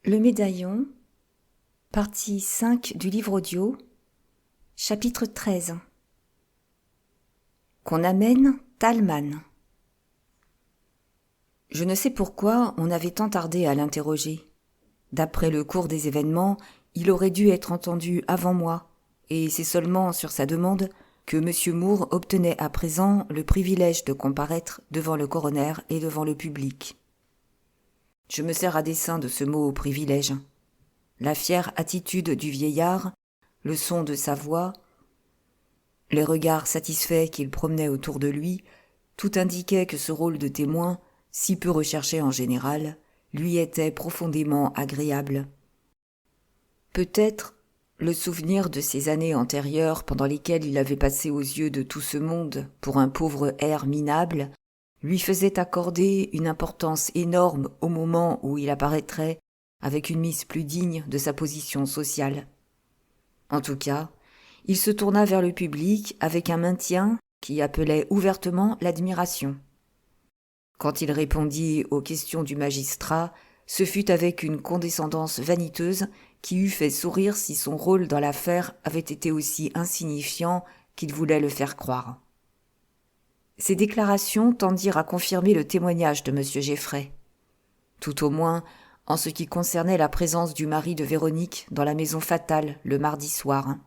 Le médaillon, partie 5 du livre audio, chapitre 13. Qu'on amène Talman. Je ne sais pourquoi on avait tant tardé à l'interroger. D'après le cours des événements, il aurait dû être entendu avant moi, et c'est seulement sur sa demande que M. Moore obtenait à présent le privilège de comparaître devant le coroner et devant le public. Je me sers à dessein de ce mot privilège. La fière attitude du vieillard, le son de sa voix, les regards satisfaits qu'il promenait autour de lui, tout indiquait que ce rôle de témoin, si peu recherché en général, lui était profondément agréable. Peut-être le souvenir de ces années antérieures pendant lesquelles il avait passé aux yeux de tout ce monde pour un pauvre air minable, lui faisait accorder une importance énorme au moment où il apparaîtrait avec une mise plus digne de sa position sociale. En tout cas, il se tourna vers le public avec un maintien qui appelait ouvertement l'admiration. Quand il répondit aux questions du magistrat, ce fut avec une condescendance vaniteuse qui eût fait sourire si son rôle dans l'affaire avait été aussi insignifiant qu'il voulait le faire croire. Ces déclarations tendirent à confirmer le témoignage de M. Geffray. Tout au moins, en ce qui concernait la présence du mari de Véronique dans la maison fatale le mardi soir.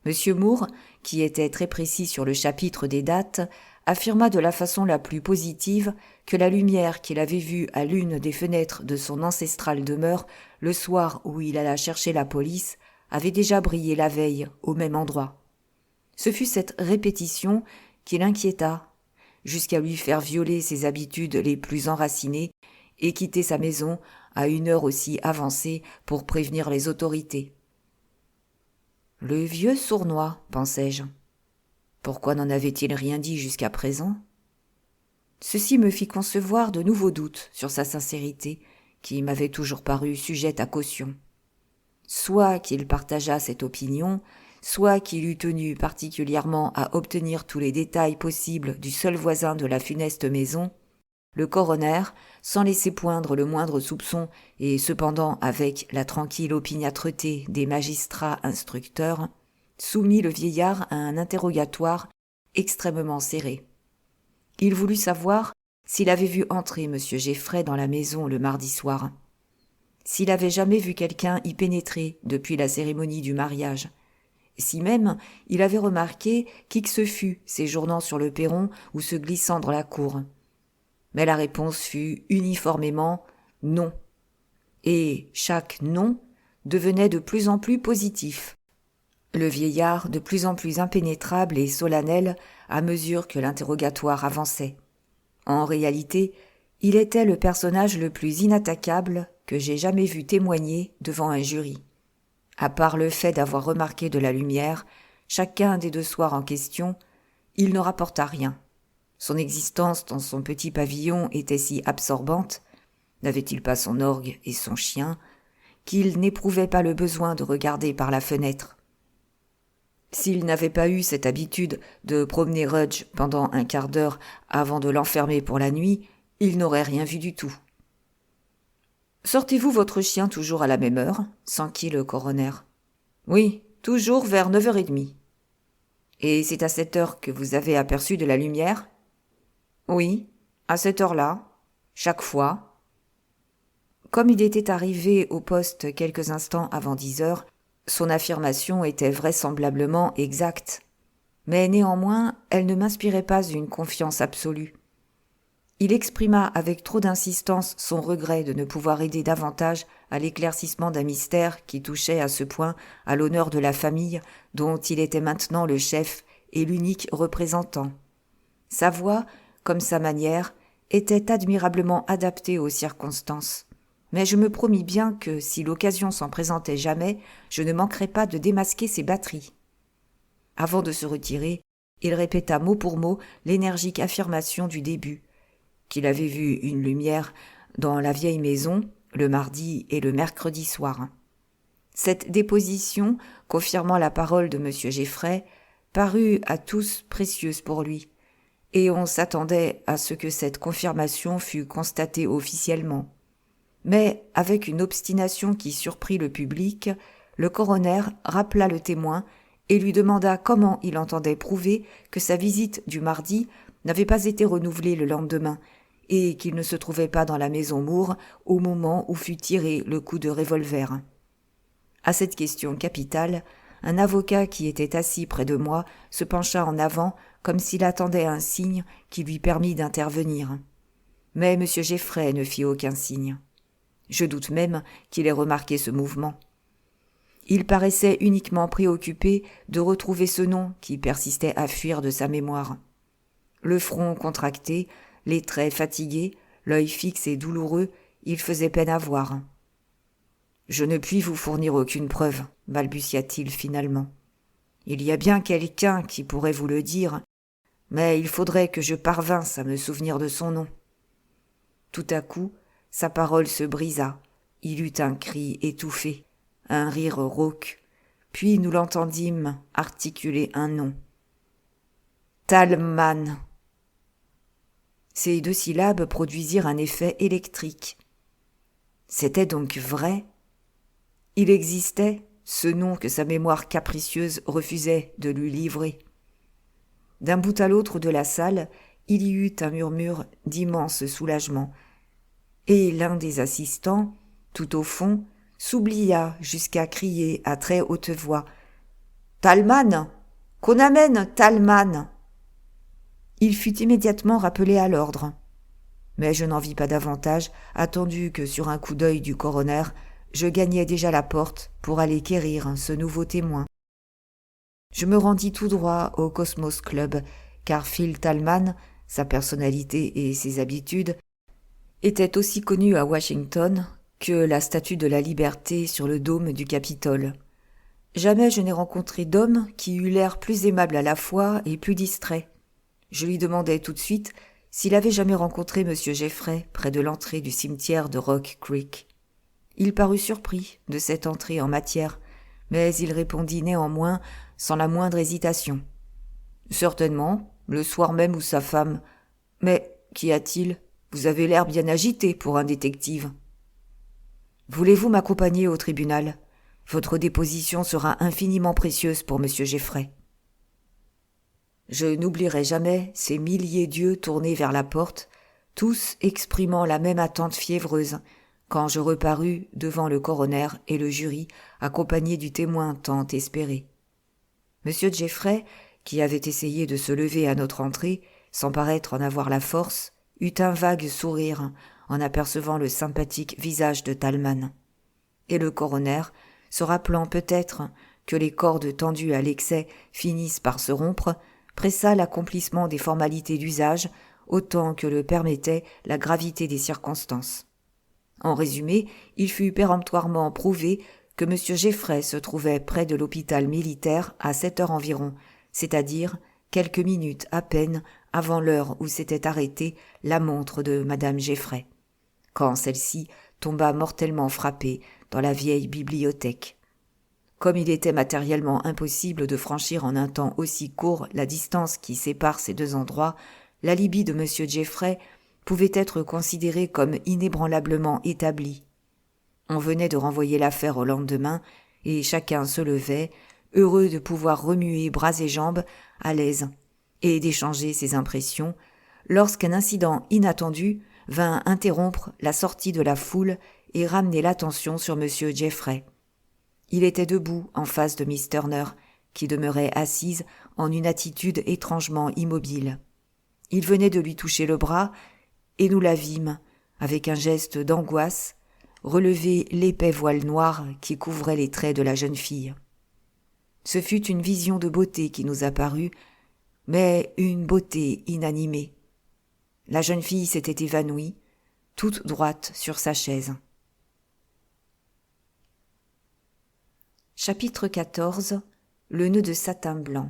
M. Moore, qui était très précis sur le chapitre des dates, affirma de la façon la plus positive que la lumière qu'il avait vue à l'une des fenêtres de son ancestrale demeure le soir où il alla chercher la police avait déjà brillé la veille au même endroit. Ce fut cette répétition qui l'inquiéta, jusqu'à lui faire violer ses habitudes les plus enracinées et quitter sa maison à une heure aussi avancée pour prévenir les autorités. Le vieux sournois, pensai-je. Pourquoi n'en avait-il rien dit jusqu'à présent ? Ceci me fit concevoir de nouveaux doutes sur sa sincérité, qui m'avait toujours paru sujette à caution. Soit qu'il partageât cette opinion, soit qu'il eût tenu particulièrement à obtenir tous les détails possibles du seul voisin de la funeste maison, le coroner, sans laisser poindre le moindre soupçon et cependant avec la tranquille opiniâtreté des magistrats instructeurs, soumit le vieillard à un interrogatoire extrêmement serré. Il voulut savoir s'il avait vu entrer M. Geffray dans la maison le mardi soir, s'il avait jamais vu quelqu'un y pénétrer depuis la cérémonie du mariage, si même il avait remarqué qui que ce fût séjournant sur le perron ou se glissant dans la cour. Mais la réponse fut uniformément « non », et chaque « non » devenait de plus en plus positif. Le vieillard de plus en plus impénétrable et solennel à mesure que l'interrogatoire avançait. En réalité, il était le personnage le plus inattaquable que j'aie jamais vu témoigner devant un jury. À part le fait d'avoir remarqué de la lumière, chacun des 2 soirs en question, il ne rapporta rien. Son existence dans son petit pavillon était si absorbante, n'avait-il pas son orgue et son chien, qu'il n'éprouvait pas le besoin de regarder par la fenêtre. S'il n'avait pas eu cette habitude de promener Rudge pendant un quart d'heure avant de l'enfermer pour la nuit, il n'aurait rien vu du tout. « Sortez-vous votre chien toujours à la même heure ?» s'enquit le coroner. « Oui, toujours vers 9h30. »« Et c'est à cette heure que vous avez aperçu de la lumière ?»« Oui, à cette heure-là, chaque fois. » Comme il était arrivé au poste quelques instants avant 10h, son affirmation était vraisemblablement exacte, mais néanmoins elle ne m'inspirait pas une confiance absolue. Il exprima avec trop d'insistance son regret de ne pouvoir aider davantage à l'éclaircissement d'un mystère qui touchait à ce point à l'honneur de la famille dont il était maintenant le chef et l'unique représentant. Sa voix, comme sa manière, était admirablement adaptée aux circonstances. Mais je me promis bien que, si l'occasion s'en présentait jamais, je ne manquerais pas de démasquer ses batteries. Avant de se retirer, il répéta mot pour mot l'énergique affirmation du début, qu'il avait vu une lumière dans la vieille maison le mardi et le mercredi soir. Cette déposition, confirmant la parole de M. Geffray, parut à tous précieuse pour lui, et on s'attendait à ce que cette confirmation fût constatée officiellement. Mais, avec une obstination qui surprit le public, le coroner rappela le témoin et lui demanda comment il entendait prouver que sa visite du mardi n'avait pas été renouvelée le lendemain et qu'il ne se trouvait pas dans la maison Moore au moment où fut tiré le coup de revolver. À cette question capitale, un avocat qui était assis près de moi se pencha en avant comme s'il attendait un signe qui lui permît d'intervenir. Mais M. Jeffrey ne fit aucun signe. Je doute même qu'il ait remarqué ce mouvement. Il paraissait uniquement préoccupé de retrouver ce nom qui persistait à fuir de sa mémoire. Le front contracté, les traits fatigués, l'œil fixe et douloureux, il faisait peine à voir. « Je ne puis vous fournir aucune preuve, » balbutia-t-il finalement. « Il y a bien quelqu'un qui pourrait vous le dire, mais il faudrait que je parvinsse à me souvenir de son nom. » Tout à coup, sa parole se brisa. Il eut un cri étouffé, un rire rauque, puis nous l'entendîmes articuler un nom. « Thalmann !» Ces 2 syllabes produisirent un effet électrique. C'était donc vrai ? Il existait, ce nom que sa mémoire capricieuse refusait de lui livrer. D'un bout à l'autre de la salle, il y eut un murmure d'immense soulagement, et l'un des assistants, tout au fond, s'oublia jusqu'à crier à très haute voix « Thalmann ! Qu'on amène Thalmann !» Il fut immédiatement rappelé à l'ordre. Mais je n'en vis pas davantage, attendu que sur un coup d'œil du coroner, je gagnais déjà la porte pour aller quérir ce nouveau témoin. Je me rendis tout droit au Cosmos Club, car Phil Thalmann, sa personnalité et ses habitudes, était aussi connu à Washington que la Statue de la Liberté sur le dôme du Capitole. Jamais je n'ai rencontré d'homme qui eût l'air plus aimable à la fois et plus distrait. Je lui demandai tout de suite s'il avait jamais rencontré M. Jeffrey près de l'entrée du cimetière de Rock Creek. Il parut surpris de cette entrée en matière, mais il répondit néanmoins sans la moindre hésitation. « Certainement, le soir même où sa femme... Mais qu'y a-t-il ? Vous avez l'air bien agité pour un détective. »« Voulez-vous m'accompagner au tribunal ? Votre déposition sera infiniment précieuse pour M. Jeffrey. » Je n'oublierai jamais ces milliers d'yeux tournés vers la porte, tous exprimant la même attente fiévreuse, quand je reparus devant le coroner et le jury, accompagné du témoin tant espéré. M. Jeffrey, qui avait essayé de se lever à notre entrée, sans paraître en avoir la force, eut un vague sourire en apercevant le sympathique visage de Thalmann. Et le coroner, se rappelant peut-être que les cordes tendues à l'excès finissent par se rompre, pressa l'accomplissement des formalités d'usage autant que le permettait la gravité des circonstances. En résumé, il fut péremptoirement prouvé que M. Jeffrey se trouvait près de l'hôpital militaire à 7 heures environ, c'est-à-dire quelques minutes à peine avant l'heure où s'était arrêtée la montre de Madame Jeffrey, quand celle-ci tomba mortellement frappée dans la vieille bibliothèque. Comme il était matériellement impossible de franchir en un temps aussi court la distance qui sépare ces 2 endroits, l'alibi de M. Jeffrey pouvait être considéré comme inébranlablement établi. On venait de renvoyer l'affaire au lendemain, et chacun se levait, heureux de pouvoir remuer bras et jambes à l'aise, et d'échanger ses impressions, lorsqu'un incident inattendu vint interrompre la sortie de la foule et ramener l'attention sur M. Jeffrey. Il était debout en face de Miss Turner, qui demeurait assise en une attitude étrangement immobile. Il venait de lui toucher le bras, et nous la vîmes, avec un geste d'angoisse, relever l'épais voile noir qui couvrait les traits de la jeune fille. Ce fut une vision de beauté qui nous apparut, mais une beauté inanimée. La jeune fille s'était évanouie, toute droite sur sa chaise. Chapitre 14. Le nœud de satin blanc.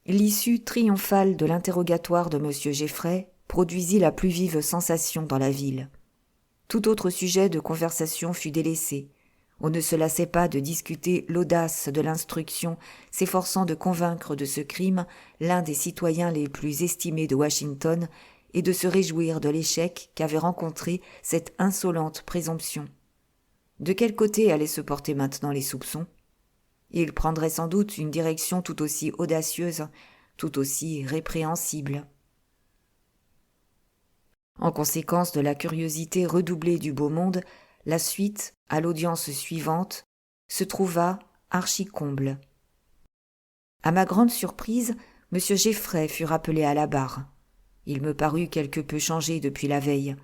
L'issue triomphale de l'interrogatoire de M. Jeffrey produisit la plus vive sensation dans la ville. Tout autre sujet de conversation fut délaissé. On ne se lassait pas de discuter l'audace de l'instruction s'efforçant de convaincre de ce crime l'un des citoyens les plus estimés de Washington et de se réjouir de l'échec qu'avait rencontré cette insolente présomption. De quel côté allaient se porter maintenant les soupçons ? Il prendrait sans doute une direction tout aussi audacieuse, tout aussi répréhensible. En conséquence de la curiosité redoublée du beau monde, la suite, à l'audience suivante, se trouva archi-comble. À ma grande surprise, M. Geffray fut rappelé à la barre. Il me parut quelque peu changé depuis la veille.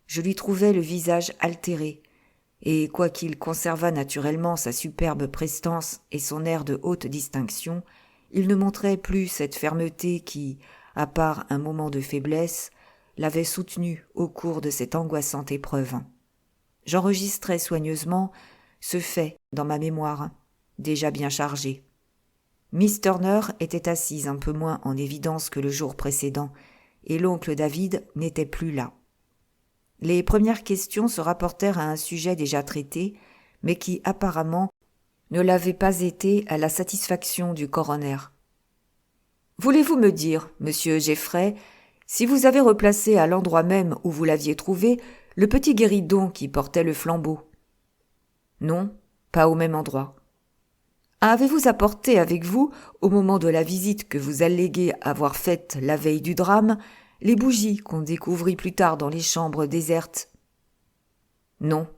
Je lui trouvai le visage altéré, et quoiqu'il conservât naturellement sa superbe prestance et son air de haute distinction, il ne montrait plus cette fermeté qui, à part un moment de faiblesse, l'avait soutenu au cours de cette angoissante épreuve. J'enregistrai soigneusement ce fait dans ma mémoire, déjà bien chargée. Miss Turner était assise un peu moins en évidence que le jour précédent, et l'oncle David n'était plus là. Les premières questions se rapportèrent à un sujet déjà traité, mais qui apparemment ne l'avait pas été à la satisfaction du coroner. « Voulez-vous me dire, monsieur Geffray, si vous avez replacé à l'endroit même où vous l'aviez trouvé le petit guéridon qui portait le flambeau ?»« Non, pas au même endroit. »« Avez-vous apporté avec vous, au moment de la visite que vous alléguez avoir faite la veille du drame, les bougies qu'on découvrit plus tard dans les chambres désertes ? » ?»« Non. »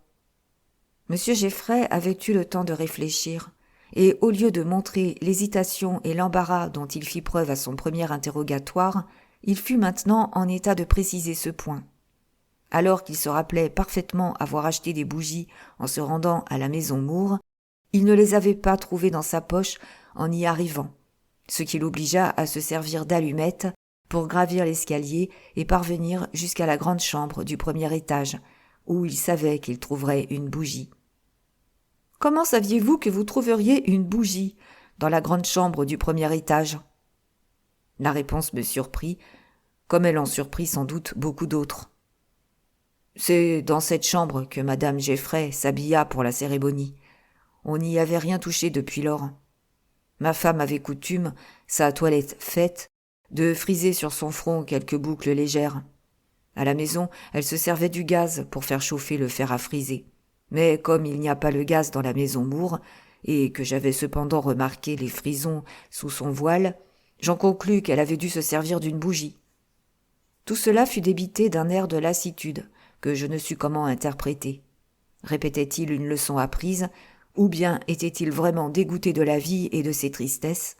M. Geffray avait eu le temps de réfléchir, et au lieu de montrer l'hésitation et l'embarras dont il fit preuve à son premier interrogatoire, il fut maintenant en état de préciser ce point. Alors qu'il se rappelait parfaitement avoir acheté des bougies en se rendant à la maison Moore, il ne les avait pas trouvées dans sa poche en y arrivant, ce qui l'obligea à se servir d'allumettes pour gravir l'escalier et parvenir jusqu'à la grande chambre du premier étage, où il savait qu'il trouverait une bougie. « Comment saviez-vous que vous trouveriez une bougie dans la grande chambre du premier étage ?» La réponse me surprit, comme elle en surprit sans doute beaucoup d'autres. « C'est dans cette chambre que madame Geffray s'habilla pour la cérémonie. On n'y avait rien touché depuis lors. Ma femme avait coutume, sa toilette faite, de friser sur son front quelques boucles légères. À la maison, elle se servait du gaz pour faire chauffer le fer à friser. Mais comme il n'y a pas le gaz dans la maison Moore, et que j'avais cependant remarqué les frisons sous son voile, j'en conclus qu'elle avait dû se servir d'une bougie. Tout cela fut débité d'un air de lassitude que je ne sus comment interpréter. Répétait-il une leçon apprise, ou bien était-il vraiment dégoûté de la vie et de ses tristesses ?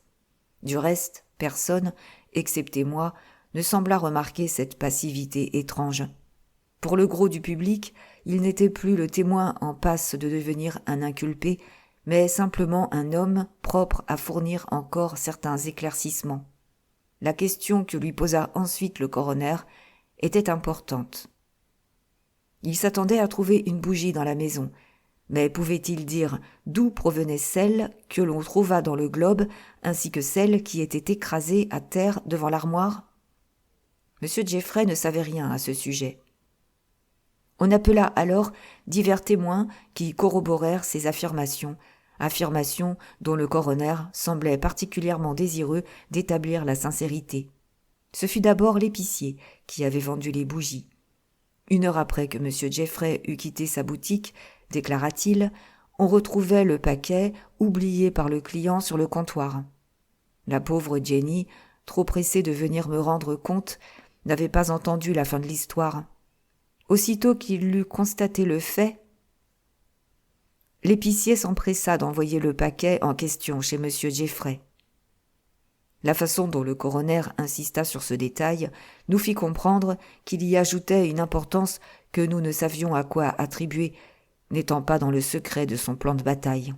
Du reste, personne, excepté moi, ne sembla remarquer cette passivité étrange. Pour le gros du public, il n'était plus le témoin en passe de devenir un inculpé, mais simplement un homme propre à fournir encore certains éclaircissements. La question que lui posa ensuite le coroner était importante. Il s'attendait à trouver une bougie dans la maison, mais pouvait-il dire d'où provenait celle que l'on trouva dans le globe ainsi que celle qui était écrasée à terre devant l'armoire ? M. Geffray ne savait rien à ce sujet. On appela alors divers témoins qui corroborèrent ces affirmations dont le coroner semblait particulièrement désireux d'établir la sincérité. Ce fut d'abord l'épicier qui avait vendu les bougies. 1 heure après que M. Geffray eut quitté sa boutique, déclara-t-il, on retrouvait le paquet oublié par le client sur le comptoir. La pauvre Jenny, trop pressée de venir me rendre compte, n'avait pas entendu la fin de l'histoire. Aussitôt qu'il eut constaté le fait, l'épicier s'empressa d'envoyer le paquet en question chez M. Geffray. La façon dont le coroner insista sur ce détail nous fit comprendre qu'il y ajoutait une importance que nous ne savions à quoi attribuer, n'étant pas dans le secret de son plan de bataille.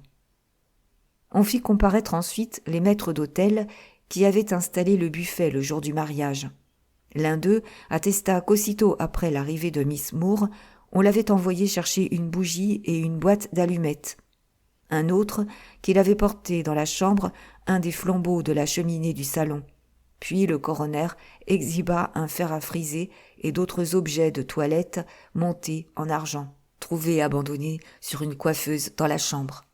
On fit comparaître ensuite les maîtres d'hôtel qui avaient installé le buffet le jour du mariage. L'un d'eux attesta qu'aussitôt après l'arrivée de Miss Moore, on l'avait envoyé chercher une bougie et une boîte d'allumettes. Un autre qu'il avait porté dans la chambre un des flambeaux de la cheminée du salon. Puis le coroner exhiba un fer à friser et d'autres objets de toilette montés en argent, trouvés abandonnés sur une coiffeuse dans la chambre.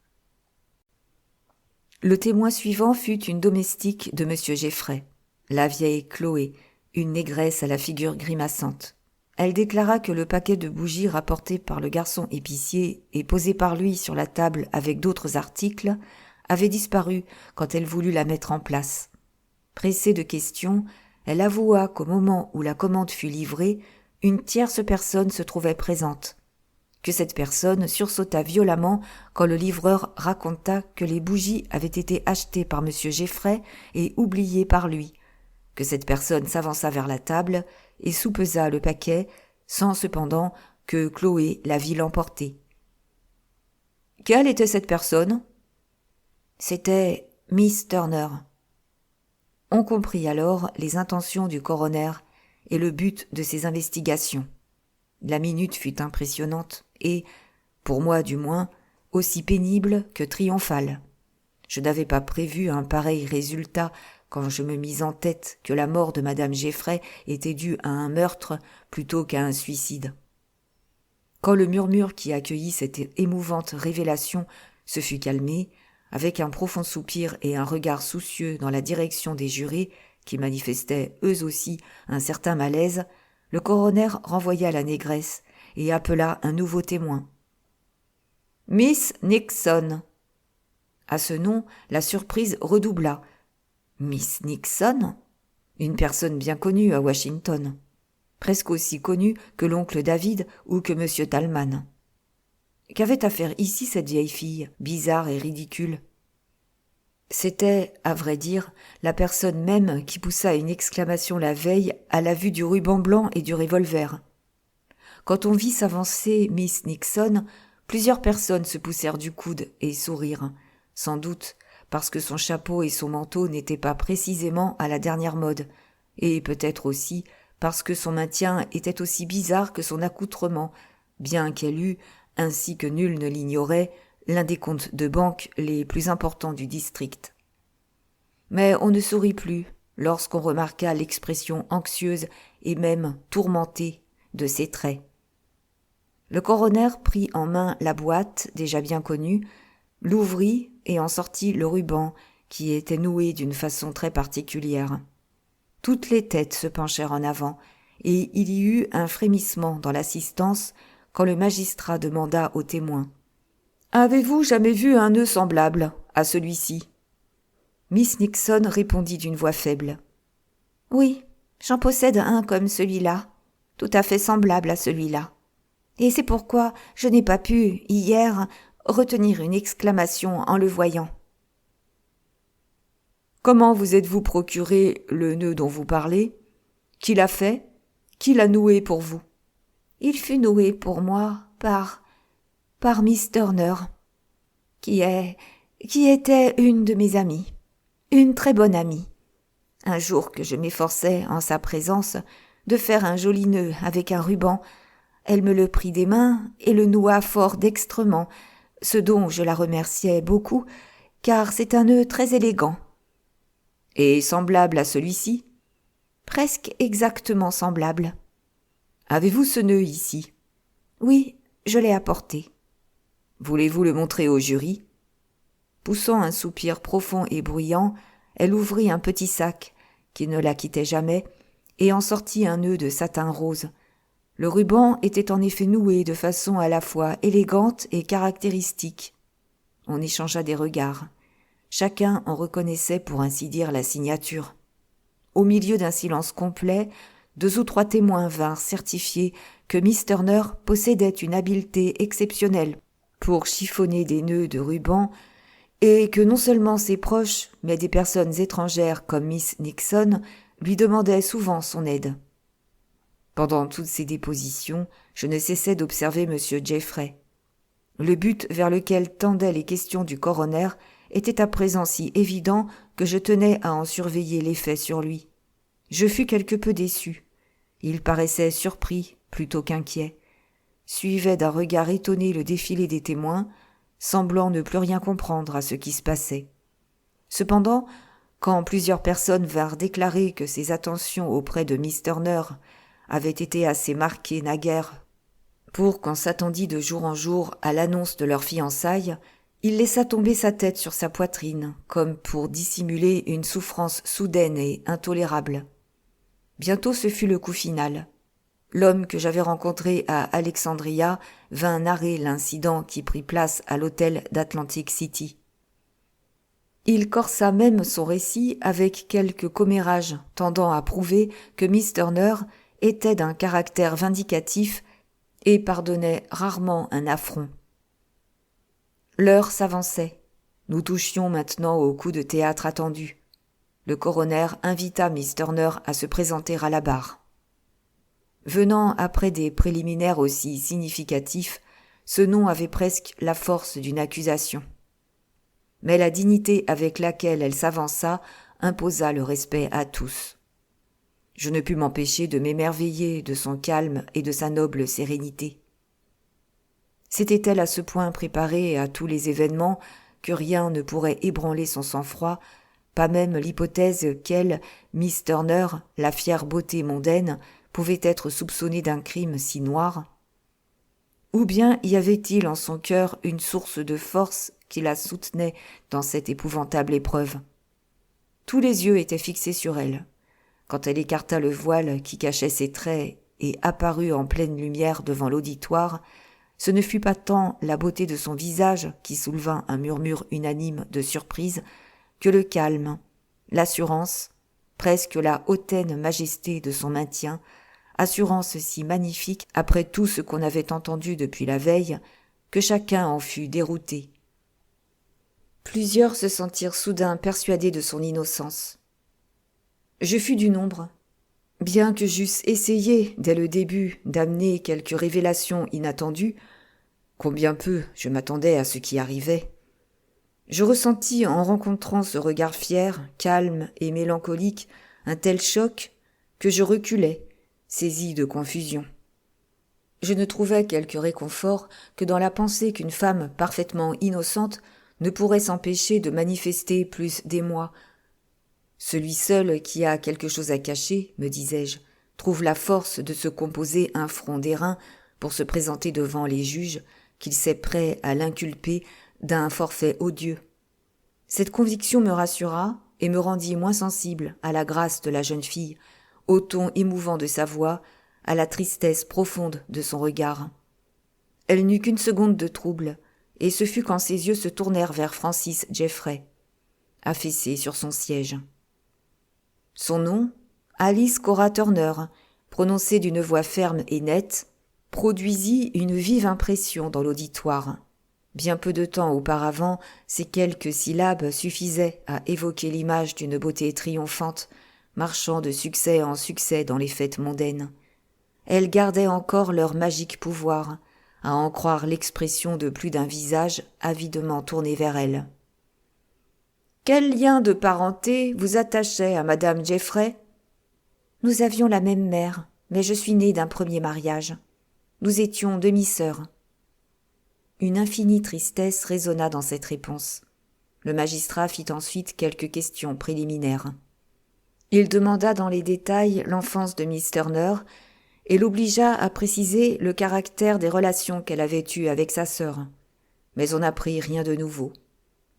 Le témoin suivant fut une domestique de M. Geffray, la vieille Chloé, une négresse à la figure grimaçante. Elle déclara que le paquet de bougies rapporté par le garçon épicier et posé par lui sur la table avec d'autres articles avait disparu quand elle voulut la mettre en place. Pressée de questions, elle avoua qu'au moment où la commande fut livrée, une tierce personne se trouvait présente, que cette personne sursauta violemment quand le livreur raconta que les bougies avaient été achetées par M. Geffray et oubliées par lui, que cette personne s'avança vers la table et soupesa le paquet, sans cependant que Chloé la vît l'emporter. Quelle était cette personne ? C'était Miss Turner. On comprit alors les intentions du coroner et le but de ses investigations. La minute fut impressionnante et, pour moi du moins, aussi pénible que triomphale. Je n'avais pas prévu un pareil résultat quand je me mis en tête que la mort de madame Geffray était due à un meurtre plutôt qu'à un suicide. Quand le murmure qui accueillit cette émouvante révélation se fut calmé, avec un profond soupir et un regard soucieux dans la direction des jurés, qui manifestaient eux aussi un certain malaise, le coroner renvoya la négresse et appela un nouveau témoin. « Miss Nixon !» À ce nom, la surprise redoubla. Miss Nixon ? Une personne bien connue à Washington. Presque aussi connue que l'oncle David ou que M. Thalmann. Qu'avait à faire ici cette vieille fille, bizarre et ridicule ? C'était, à vrai dire, la personne même qui poussa une exclamation la veille à la vue du ruban blanc et du revolver. Quand on vit s'avancer Miss Nixon, plusieurs personnes se poussèrent du coude et sourirent, sans doute parce que son chapeau et son manteau n'étaient pas précisément à la dernière mode, et peut-être aussi parce que son maintien était aussi bizarre que son accoutrement, bien qu'elle eût, ainsi que nul ne l'ignorait, l'un des comptes de banque les plus importants du district. Mais on ne sourit plus lorsqu'on remarqua l'expression anxieuse et même tourmentée de ses traits. Le coroner prit en main la boîte, déjà bien connue, l'ouvrit et en sortit le ruban, qui était noué d'une façon très particulière. Toutes les têtes se penchèrent en avant, et il y eut un frémissement dans l'assistance quand le magistrat demanda aux témoins. « Avez-vous jamais vu un nœud semblable à celui-ci » Miss Nixon répondit d'une voix faible. « Oui, j'en possède un comme celui-là, tout à fait semblable à celui-là. Et c'est pourquoi je n'ai pas pu, hier, retenir une exclamation en le voyant. » « Comment vous êtes-vous procuré le nœud dont vous parlez ? Qui l'a fait ? Qui l'a noué pour vous ? » Il fut noué pour moi par Miss Turner, qui était une de mes amies, une très bonne amie. Un jour que je m'efforçais, en sa présence, de faire un joli nœud avec un ruban, elle me le prit des mains et le noua fort dextrement, ce dont je la remerciais beaucoup, car c'est un nœud très élégant. « Et semblable à celui-ci ?»« Presque exactement semblable. »« Avez-vous ce nœud ici ?»« Oui, je l'ai apporté. »« Voulez-vous le montrer au jury ?» Poussant un soupir profond et bruyant, elle ouvrit un petit sac, qui ne la quittait jamais, et en sortit un nœud de satin rose. Le ruban était en effet noué de façon à la fois élégante et caractéristique. On échangea des regards. Chacun en reconnaissait pour ainsi dire la signature. Au milieu d'un silence complet, 2 ou 3 témoins vinrent certifier que Miss Turner possédait une habileté exceptionnelle pour chiffonner des nœuds de ruban et que non seulement ses proches, mais des personnes étrangères comme Miss Nixon lui demandaient souvent son aide. Pendant toutes ces dépositions, je ne cessais d'observer M. Geffray. Le but vers lequel tendaient les questions du coroner était à présent si évident que je tenais à en surveiller l'effet sur lui. Je fus quelque peu déçu. Il paraissait surpris plutôt qu'inquiet, suivait d'un regard étonné le défilé des témoins, semblant ne plus rien comprendre à ce qui se passait. Cependant, quand plusieurs personnes vinrent déclarer que ses attentions auprès de Miss Turner avaient été assez marquées naguère pour qu'on s'attendît de jour en jour à l'annonce de leur fiançailles, il laissa tomber sa tête sur sa poitrine, comme pour dissimuler une souffrance soudaine et intolérable. Bientôt ce fut le coup final. L'homme que j'avais rencontré à Alexandria vint narrer l'incident qui prit place à l'hôtel d'Atlantic City. Il corsa même son récit avec quelques commérages tendant à prouver que Miss Turner était d'un caractère vindicatif et pardonnait rarement un affront. L'heure s'avançait. Nous touchions maintenant au coup de théâtre attendu. Le coroner invita Miss Turner à se présenter à la barre. Venant après des préliminaires aussi significatifs, ce nom avait presque la force d'une accusation. Mais la dignité avec laquelle elle s'avança imposa le respect à tous. Je ne pus m'empêcher de m'émerveiller de son calme et de sa noble sérénité. S'était-elle à ce point préparée à tous les événements que rien ne pourrait ébranler son sang-froid, pas même l'hypothèse qu'elle, Miss Turner, la fière beauté mondaine, pouvait être soupçonnée d'un crime si noir? Ou bien y avait-il en son cœur une source de force qui la soutenait dans cette épouvantable épreuve? Tous les yeux étaient fixés sur elle. Quand elle écarta le voile qui cachait ses traits et apparut en pleine lumière devant l'auditoire, ce ne fut pas tant la beauté de son visage qui souleva un murmure unanime de surprise que le calme, l'assurance, presque la hautaine majesté de son maintien, assurance si magnifique après tout ce qu'on avait entendu depuis la veille, que chacun en fut dérouté. Plusieurs se sentirent soudain persuadés de son innocence. Je fus du nombre. Bien que j'eusse essayé, dès le début, d'amener quelques révélations inattendues, combien peu je m'attendais à ce qui arrivait, je ressentis en rencontrant ce regard fier, calme et mélancolique un tel choc que je reculai, saisi de confusion. Je ne trouvais quelque réconfort que dans la pensée qu'une femme parfaitement innocente ne pourrait s'empêcher de manifester plus d'émoi. Celui seul qui a quelque chose à cacher, me disais-je, trouve la force de se composer un front d'airain pour se présenter devant les juges qu'il sait prêt à l'inculper d'un forfait odieux. Cette conviction me rassura et me rendit moins sensible à la grâce de la jeune fille, au ton émouvant de sa voix, à la tristesse profonde de son regard. Elle n'eut qu'une seconde de trouble, et ce fut quand ses yeux se tournèrent vers Francis Jeffrey, affaissé sur son siège. Son nom, Alice Cora Turner, prononcé d'une voix ferme et nette, produisit une vive impression dans l'auditoire. Bien peu de temps auparavant, ces quelques syllabes suffisaient à évoquer l'image d'une beauté triomphante, marchant de succès en succès dans les fêtes mondaines. Elles gardaient encore leur magique pouvoir, à en croire l'expression de plus d'un visage avidement tourné vers elle. « Quel lien de parenté vous attachait à madame Jeffrey ?»« Nous avions la même mère, mais je suis née d'un premier mariage. Nous étions demi-sœurs. » Une infinie tristesse résonna dans cette réponse. Le magistrat fit ensuite quelques questions préliminaires. Il demanda dans les détails l'enfance de Miss Turner et l'obligea à préciser le caractère des relations qu'elle avait eues avec sa sœur. Mais on n'apprit rien de nouveau.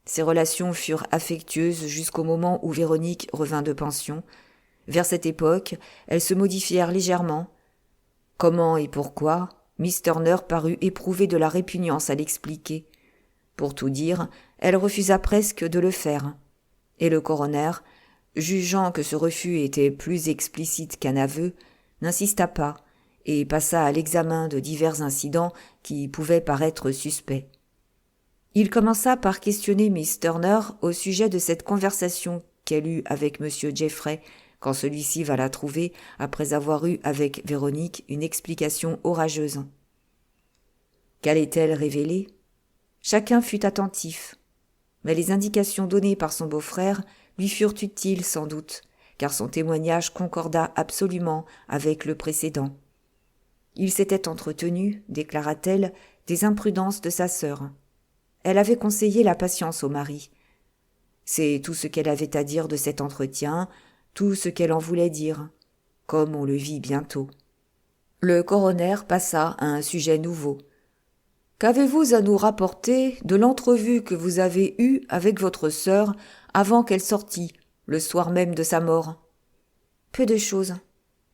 Ces relations furent affectueuses jusqu'au moment où Véronique revint de pension. Vers cette époque, elles se modifièrent légèrement. Comment et pourquoi, Miss Turner parut éprouver de la répugnance à l'expliquer. Pour tout dire, elle refusa presque de le faire. Et le coroner, jugeant que ce refus était plus explicite qu'un aveu, n'insista pas et passa à l'examen de divers incidents qui pouvaient paraître suspects. Il commença par questionner Miss Turner au sujet de cette conversation qu'elle eut avec M. Jeffrey quand celui-ci va la trouver après avoir eu avec Véronique une explication orageuse. Qu'allait-elle révéler ? Chacun fut attentif, mais les indications données par son beau-frère lui furent utiles sans doute, car son témoignage concorda absolument avec le précédent. Il s'était entretenu, déclara-t-elle, des imprudences de sa sœur. Elle avait conseillé la patience au mari. C'est tout ce qu'elle avait à dire de cet entretien, tout ce qu'elle en voulait dire, comme on le vit bientôt. Le coroner passa à un sujet nouveau. « Qu'avez-vous à nous rapporter de l'entrevue que vous avez eue avec votre sœur avant qu'elle sortît, le soir même de sa mort ?»« Peu de choses.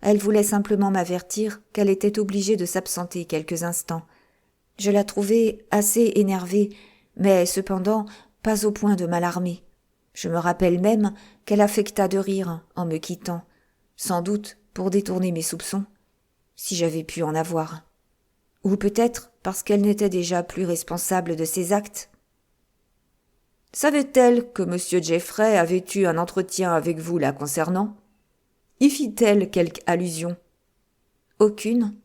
Elle voulait simplement m'avertir qu'elle était obligée de s'absenter quelques instants. Je la trouvai assez énervée, mais cependant pas au point de m'alarmer. Je me rappelle même qu'elle affecta de rire en me quittant, sans doute pour détourner mes soupçons, si j'avais pu en avoir. Ou peut-être parce qu'elle n'était déjà plus responsable de ses actes. Savait-elle que M. Jeffrey avait eu un entretien avec vous la concernant? Y fit-elle quelque allusion? Aucune.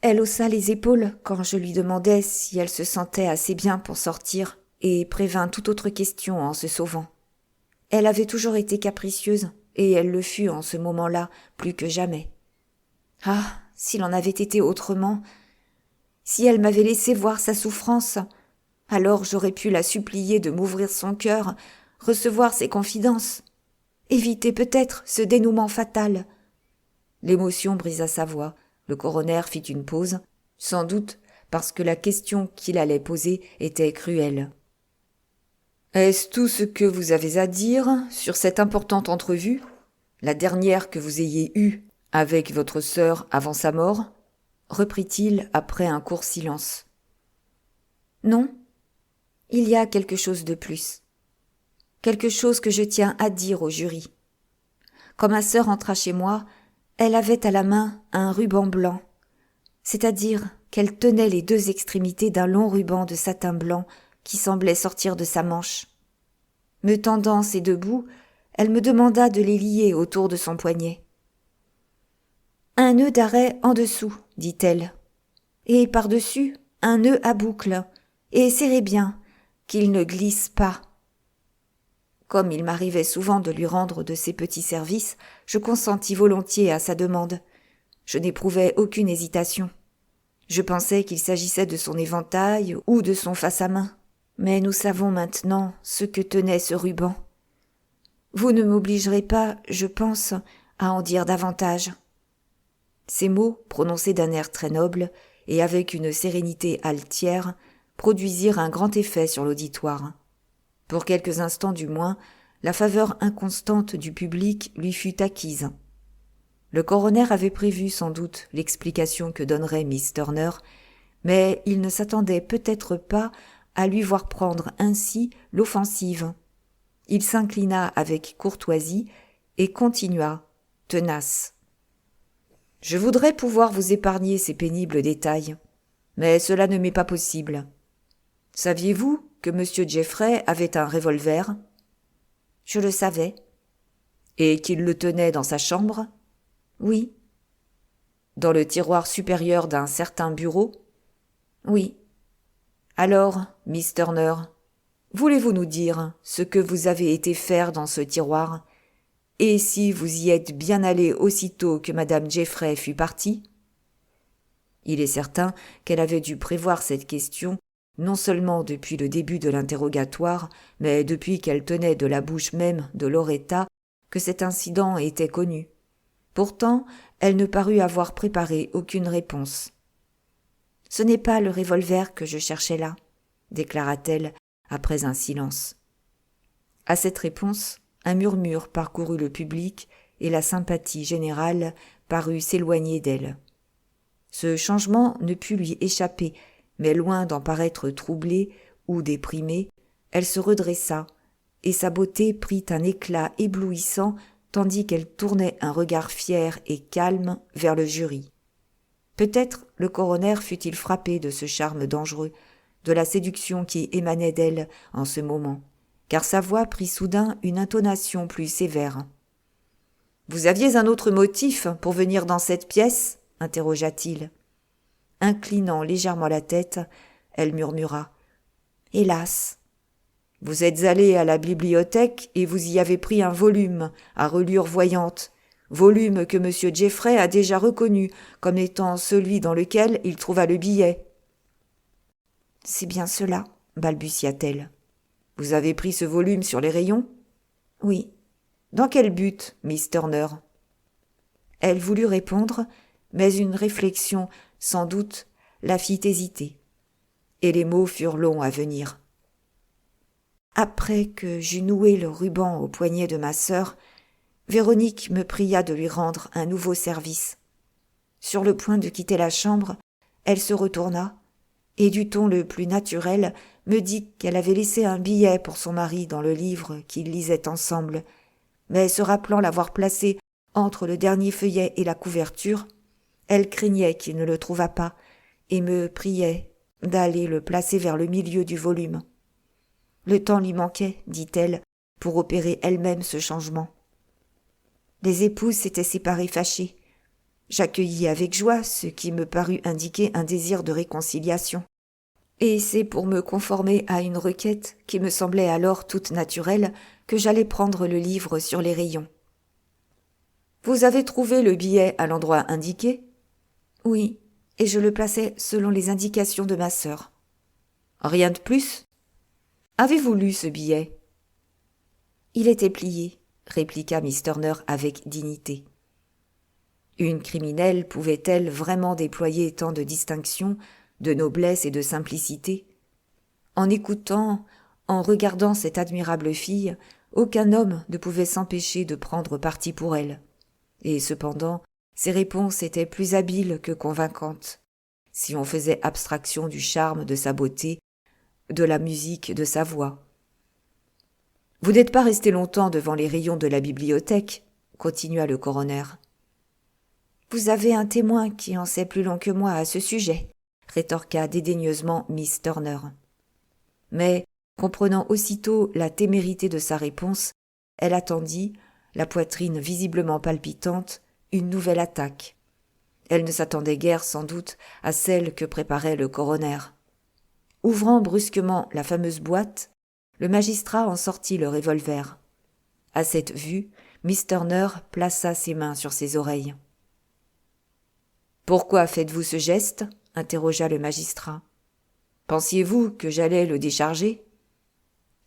Elle haussa les épaules quand je lui demandai si elle se sentait assez bien pour sortir et prévint toute autre question en se sauvant. Elle avait toujours été capricieuse et elle le fut en ce moment-là plus que jamais. Ah, s'il en avait été autrement, si elle m'avait laissé voir sa souffrance, alors j'aurais pu la supplier de m'ouvrir son cœur, recevoir ses confidences, éviter peut-être ce dénouement fatal. L'émotion brisa sa voix. Le coroner fit une pause, sans doute parce que la question qu'il allait poser était cruelle. « Est-ce tout ce que vous avez à dire sur cette importante entrevue, la dernière que vous ayez eue avec votre sœur avant sa mort ?» reprit-il après un court silence. « Non, il y a quelque chose de plus. Quelque chose que je tiens à dire au jury. Quand ma sœur entra chez moi, elle avait à la main un ruban blanc, c'est-à-dire qu'elle tenait les deux extrémités d'un long ruban de satin blanc qui semblait sortir de sa manche. Me tendant ses deux bouts, elle me demanda de les lier autour de son poignet. « Un nœud d'arrêt en dessous, dit-elle, et par-dessus un nœud à boucle, et serrez bien, qu'il ne glisse pas. » Comme il m'arrivait souvent de lui rendre de ces petits services, je consentis volontiers à sa demande. Je n'éprouvais aucune hésitation. Je pensais qu'il s'agissait de son éventail ou de son face-à-main. Mais nous savons maintenant ce que tenait ce ruban. Vous ne m'obligerez pas, je pense, à en dire davantage. Ces mots, prononcés d'un air très noble et avec une sérénité altière, produisirent un grand effet sur l'auditoire. Pour quelques instants du moins, la faveur inconstante du public lui fut acquise. Le coroner avait prévu sans doute l'explication que donnerait Miss Turner, mais il ne s'attendait peut-être pas à lui voir prendre ainsi l'offensive. Il s'inclina avec courtoisie et continua, tenace. « Je voudrais pouvoir vous épargner ces pénibles détails, mais cela ne m'est pas possible. Saviez-vous que M. Jeffrey avait un revolver? » « Je le savais. »« Et qu'il le tenait dans sa chambre? » ?»« Oui. »« Dans le tiroir supérieur d'un certain bureau? » ?»« Oui. » « Alors, Miss Turner, voulez-vous nous dire ce que vous avez été faire dans ce tiroir, et si vous y êtes bien allé aussitôt que Madame Jeffrey fut partie? » Il est certain qu'elle avait dû prévoir cette question, non seulement depuis le début de l'interrogatoire, mais depuis qu'elle tenait de la bouche même de Loretta que cet incident était connu. Pourtant, elle ne parut avoir préparé aucune réponse. « Ce n'est pas le revolver que je cherchais là, » déclara-t-elle après un silence. À cette réponse, un murmure parcourut le public et la sympathie générale parut s'éloigner d'elle. Ce changement ne put lui échapper, mais loin d'en paraître troublée ou déprimée, elle se redressa, et sa beauté prit un éclat éblouissant tandis qu'elle tournait un regard fier et calme vers le jury. Peut-être le coroner fut-il frappé de ce charme dangereux, de la séduction qui émanait d'elle en ce moment, car sa voix prit soudain une intonation plus sévère. « Vous aviez un autre motif pour venir dans cette pièce ?» interrogea-t-il. Inclinant légèrement la tête, elle murmura « Hélas !»« Vous êtes allé à la bibliothèque et vous y avez pris un volume à reliure voyante, volume que M. Jeffrey a déjà reconnu comme étant celui dans lequel il trouva le billet. »« C'est bien cela, » balbutia-t-elle. « Vous avez pris ce volume sur les rayons ? » ?»« Oui. »« Dans quel but, Miss Turner ?» Elle voulut répondre, mais une réflexion, sans doute, la fit hésiter. Et les mots furent longs à venir. « Après que j'eus noué le ruban au poignet de ma sœur, Véronique me pria de lui rendre un nouveau service. Sur le point de quitter la chambre, elle se retourna et du ton le plus naturel me dit qu'elle avait laissé un billet pour son mari dans le livre qu'ils lisaient ensemble, mais se rappelant l'avoir placé entre le dernier feuillet et la couverture, elle craignait qu'il ne le trouvât pas et me priait d'aller le placer vers le milieu du volume. Le temps lui manquait, dit-elle, pour opérer elle-même ce changement. Les épouses s'étaient séparées fâchées. J'accueillis avec joie ce qui me parut indiquer un désir de réconciliation. Et c'est pour me conformer à une requête qui me semblait alors toute naturelle que j'allais prendre le livre sur les rayons. « Vous avez trouvé le billet à l'endroit indiqué ?»« Oui, et je le plaçais selon les indications de ma sœur. »« Rien de plus ? Avez-vous lu ce billet ?»« Il était plié, » répliqua Miss Turner avec dignité. Une criminelle pouvait-elle vraiment déployer tant de distinction, de noblesse et de simplicité ? En écoutant, en regardant cette admirable fille, aucun homme ne pouvait s'empêcher de prendre parti pour elle. Et cependant, ses réponses étaient plus habiles que convaincantes, si on faisait abstraction du charme de sa beauté, de la musique de sa voix. « Vous n'êtes pas resté longtemps devant les rayons de la bibliothèque, » continua le coroner. « Vous avez un témoin qui en sait plus long que moi à ce sujet, » rétorqua dédaigneusement Miss Turner. Mais, comprenant aussitôt la témérité de sa réponse, elle attendit, la poitrine visiblement palpitante, une nouvelle attaque. Elle ne s'attendait guère sans doute à celle que préparait le coroner. Ouvrant brusquement la fameuse boîte, le magistrat en sortit le revolver. À cette vue, Miss Turner plaça ses mains sur ses oreilles. « Pourquoi faites-vous ce geste ?» interrogea le magistrat. « Pensiez-vous que j'allais le décharger ?»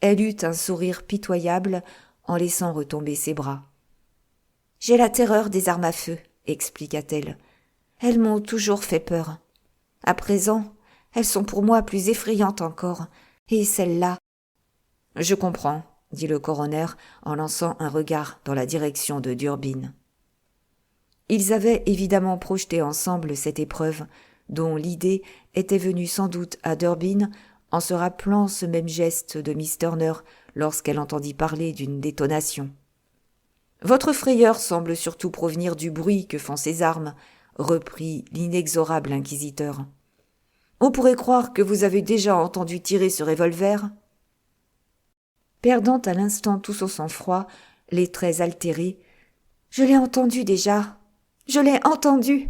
Elle eut un sourire pitoyable en laissant retomber ses bras. « J'ai la terreur des armes à feu, » expliqua-t-elle. « Elles m'ont toujours fait peur. À présent, elles sont pour moi plus effrayantes encore, et celle-là... » « Je comprends, » dit le coroner en lançant un regard dans la direction de Durbin. Ils avaient évidemment projeté ensemble cette épreuve, dont l'idée était venue sans doute à Durbin en se rappelant ce même geste de Miss Turner lorsqu'elle entendit parler d'une détonation. « Votre frayeur semble surtout provenir du bruit que font ces armes, » reprit l'inexorable inquisiteur. « On pourrait croire que vous avez déjà entendu tirer ce revolver. » Perdant à l'instant tout son sang-froid, les traits altérés, « Je l'ai entendu déjà, je l'ai entendu !»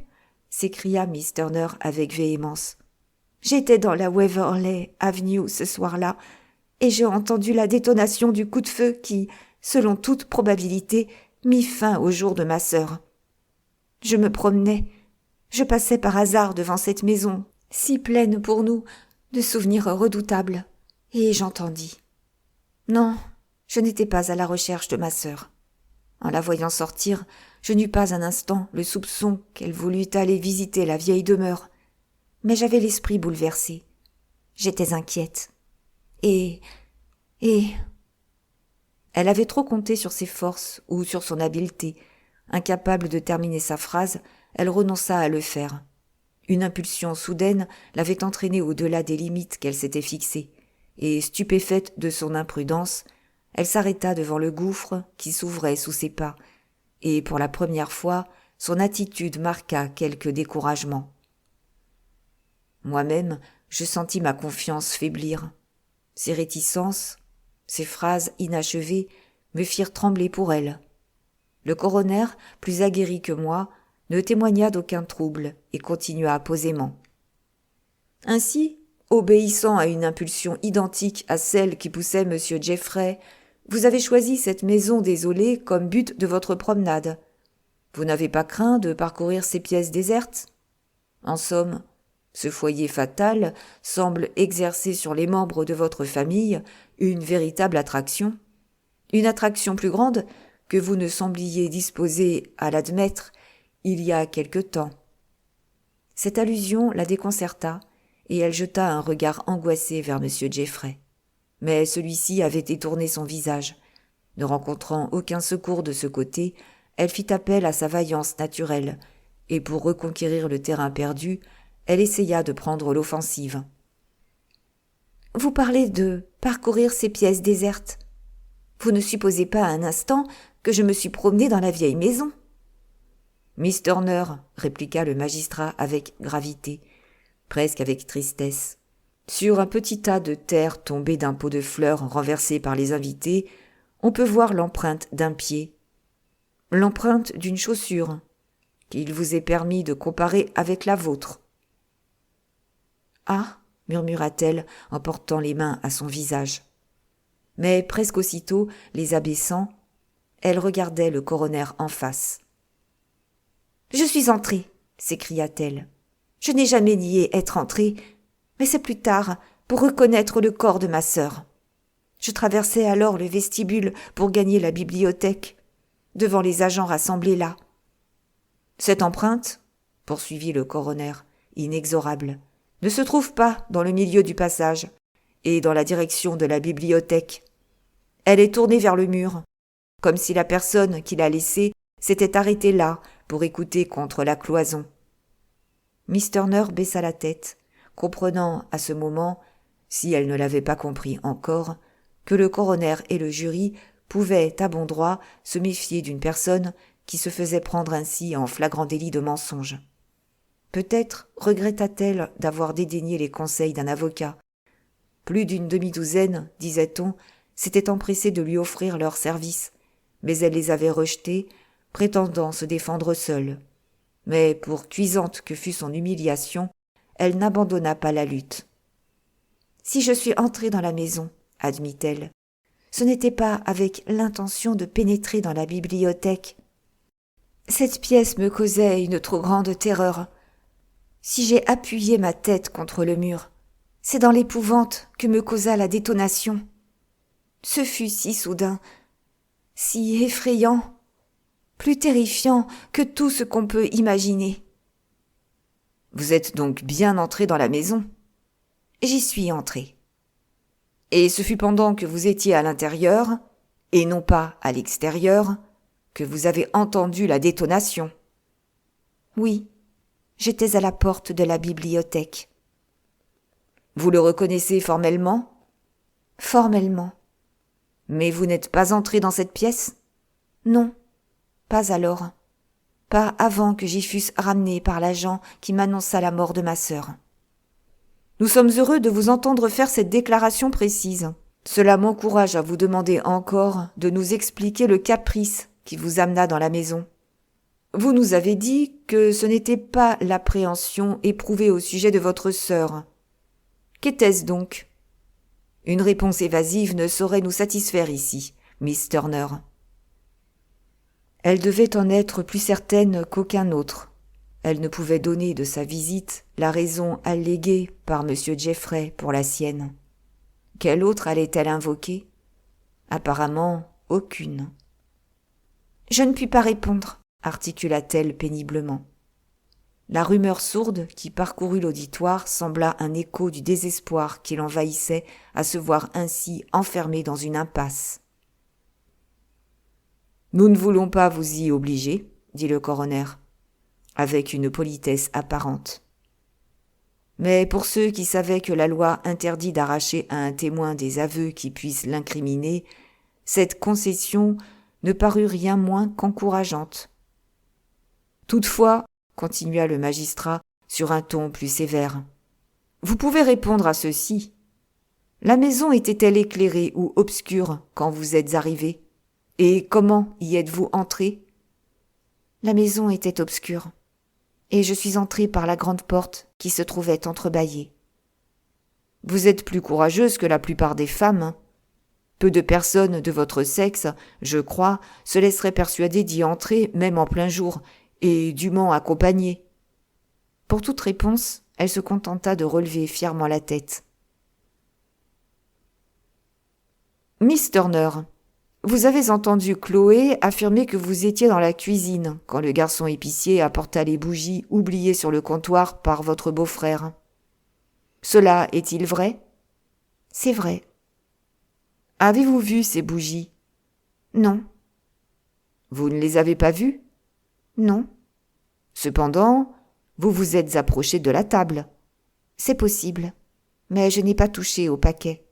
s'écria Miss Turner avec véhémence. « J'étais dans la Waverley Avenue ce soir-là, et j'ai entendu la détonation du coup de feu qui, selon toute probabilité, mit fin au jour de ma sœur. Je me promenais, je passais par hasard devant cette maison, si pleine pour nous de souvenirs redoutables, et j'entendis. Non, je n'étais pas à la recherche de ma sœur. En la voyant sortir, je n'eus pas un instant le soupçon qu'elle voulût aller visiter la vieille demeure, mais j'avais l'esprit bouleversé. J'étais inquiète. Et... Elle avait trop compté sur ses forces ou sur son habileté. Incapable de terminer sa phrase, elle renonça à le faire. Une impulsion soudaine l'avait entraînée au-delà des limites qu'elle s'était fixées, et, stupéfaite de son imprudence, elle s'arrêta devant le gouffre qui s'ouvrait sous ses pas, et pour la première fois, son attitude marqua quelque découragement. Moi-même, je sentis ma confiance faiblir. Ses réticences, ses phrases inachevées me firent trembler pour elle. Le coroner, plus aguerri que moi, ne témoigna d'aucun trouble et continua posément. Ainsi, obéissant à une impulsion identique à celle qui poussait M. Jeffrey, vous avez choisi cette maison désolée comme but de votre promenade. Vous n'avez pas craint de parcourir ces pièces désertes ? En somme, ce foyer fatal semble exercer sur les membres de votre famille une véritable attraction. Une attraction plus grande que vous ne sembliez disposé à l'admettre il y a quelque temps. Cette allusion la déconcerta, et elle jeta un regard angoissé vers M. Jeffrey. Mais celui-ci avait détourné son visage. Ne rencontrant aucun secours de ce côté, elle fit appel à sa vaillance naturelle, et pour reconquérir le terrain perdu, elle essaya de prendre l'offensive. « Vous parlez de parcourir ces pièces désertes. Vous ne supposez pas un instant que je me suis promenée dans la vieille maison ?» « Miss Turner, » répliqua le magistrat avec gravité, presque avec tristesse. Sur un petit tas de terre tombé d'un pot de fleurs renversé par les invités, on peut voir l'empreinte d'un pied, l'empreinte d'une chaussure, qu'il vous est permis de comparer avec la vôtre. « Ah !» murmura-t-elle en portant les mains à son visage. Mais presque aussitôt, les abaissant, elle regardait le coroner en face. « Je suis entrée !» s'écria-t-elle. « Je n'ai jamais nié être entrée, mais c'est plus tard pour reconnaître le corps de ma sœur. Je traversais alors le vestibule pour gagner la bibliothèque, devant les agents rassemblés là. Cette empreinte, poursuivit le coroner, inexorable, ne se trouve pas dans le milieu du passage et dans la direction de la bibliothèque. Elle est tournée vers le mur, comme si la personne qui l'a laissée s'était arrêtée là pour écouter contre la cloison. » Miss Turner baissa la tête, comprenant à ce moment, si elle ne l'avait pas compris encore, que le coroner et le jury pouvaient à bon droit se méfier d'une personne qui se faisait prendre ainsi en flagrant délit de mensonge. Peut-être regretta-t-elle d'avoir dédaigné les conseils d'un avocat. Plus d'une demi-douzaine, disait-on, s'étaient empressés de lui offrir leurs services, mais elle les avait rejetés, prétendant se défendre seule. Mais pour cuisante que fût son humiliation, elle n'abandonna pas la lutte. « Si je suis entrée dans la maison, admit-elle, ce n'était pas avec l'intention de pénétrer dans la bibliothèque. Cette pièce me causait une trop grande terreur. Si j'ai appuyé ma tête contre le mur, c'est dans l'épouvante que me causa la détonation. Ce fut si soudain, si effrayant, plus terrifiant que tout ce qu'on peut imaginer. »« Vous êtes donc bien entrée dans la maison ?»« J'y suis entrée. »« Et ce fut pendant que vous étiez à l'intérieur, et non pas à l'extérieur, que vous avez entendu la détonation ?»« Oui, j'étais à la porte de la bibliothèque. »« Vous le reconnaissez formellement ?»« Formellement. »« Mais vous n'êtes pas entrée dans cette pièce ?»« Non. Pas alors. Pas avant que j'y fusse ramenée par l'agent qui m'annonça la mort de ma sœur. »« Nous sommes heureux de vous entendre faire cette déclaration précise. Cela m'encourage à vous demander encore de nous expliquer le caprice qui vous amena dans la maison. Vous nous avez dit que ce n'était pas l'appréhension éprouvée au sujet de votre sœur. Qu'était-ce donc ? Une réponse évasive ne saurait nous satisfaire ici, Miss Turner. » Elle devait en être plus certaine qu'aucun autre. Elle ne pouvait donner de sa visite la raison alléguée par M. Jeffrey pour la sienne. Quelle autre allait-elle invoquer ? Apparemment, aucune. « Je ne puis pas répondre, » articula-t-elle péniblement. La rumeur sourde qui parcourut l'auditoire sembla un écho du désespoir qui l'envahissait à se voir ainsi enfermé dans une impasse. « Nous ne voulons pas vous y obliger, » dit le coroner, avec une politesse apparente. Mais pour ceux qui savaient que la loi interdit d'arracher à un témoin des aveux qui puissent l'incriminer, cette concession ne parut rien moins qu'encourageante. Toutefois, continua le magistrat sur un ton plus sévère, vous pouvez répondre à ceci. La maison était-elle éclairée ou obscure quand vous êtes arrivé ? Et comment y êtes-vous entré ? La maison était obscure, et je suis entrée par la grande porte qui se trouvait entrebâillée. Vous êtes plus courageuse que la plupart des femmes. Peu de personnes de votre sexe, je crois, se laisseraient persuader d'y entrer même en plein jour, et dûment accompagnées. Pour toute réponse, elle se contenta de relever fièrement la tête. « Miss Turner, vous avez entendu Chloé affirmer que vous étiez dans la cuisine quand le garçon épicier apporta les bougies oubliées sur le comptoir par votre beau-frère. Cela est-il vrai ? » « C'est vrai. » « Avez-vous vu ces bougies ? » Non. Vous ne les avez pas vus? Non. Cependant, vous vous êtes approché de la table. C'est possible. Mais je n'ai pas touché au paquet.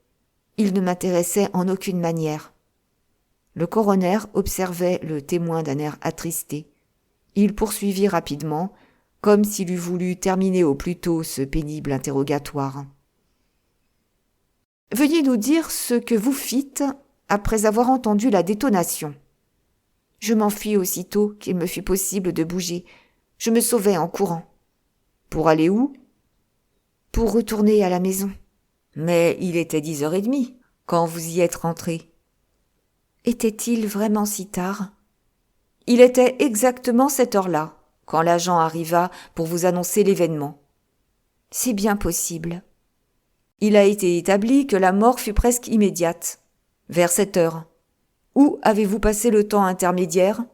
Il ne m'intéressait en aucune manière. Le coroner observait le témoin d'un air attristé. Il poursuivit rapidement, comme s'il eût voulu terminer au plus tôt ce pénible interrogatoire. Veuillez nous dire ce que vous fîtes après avoir entendu la détonation. Je m'enfuis aussitôt qu'il me fut possible de bouger. Je me sauvai en courant. Pour aller où? Pour retourner à la maison. Mais il était 10h30 quand vous y êtes rentré. Était-il vraiment si tard? Il était exactement cette heure-là, quand l'agent arriva pour vous annoncer l'événement. C'est bien possible. Il a été établi que la mort fut presque immédiate, vers 7h. Où avez-vous passé le temps intermédiaire?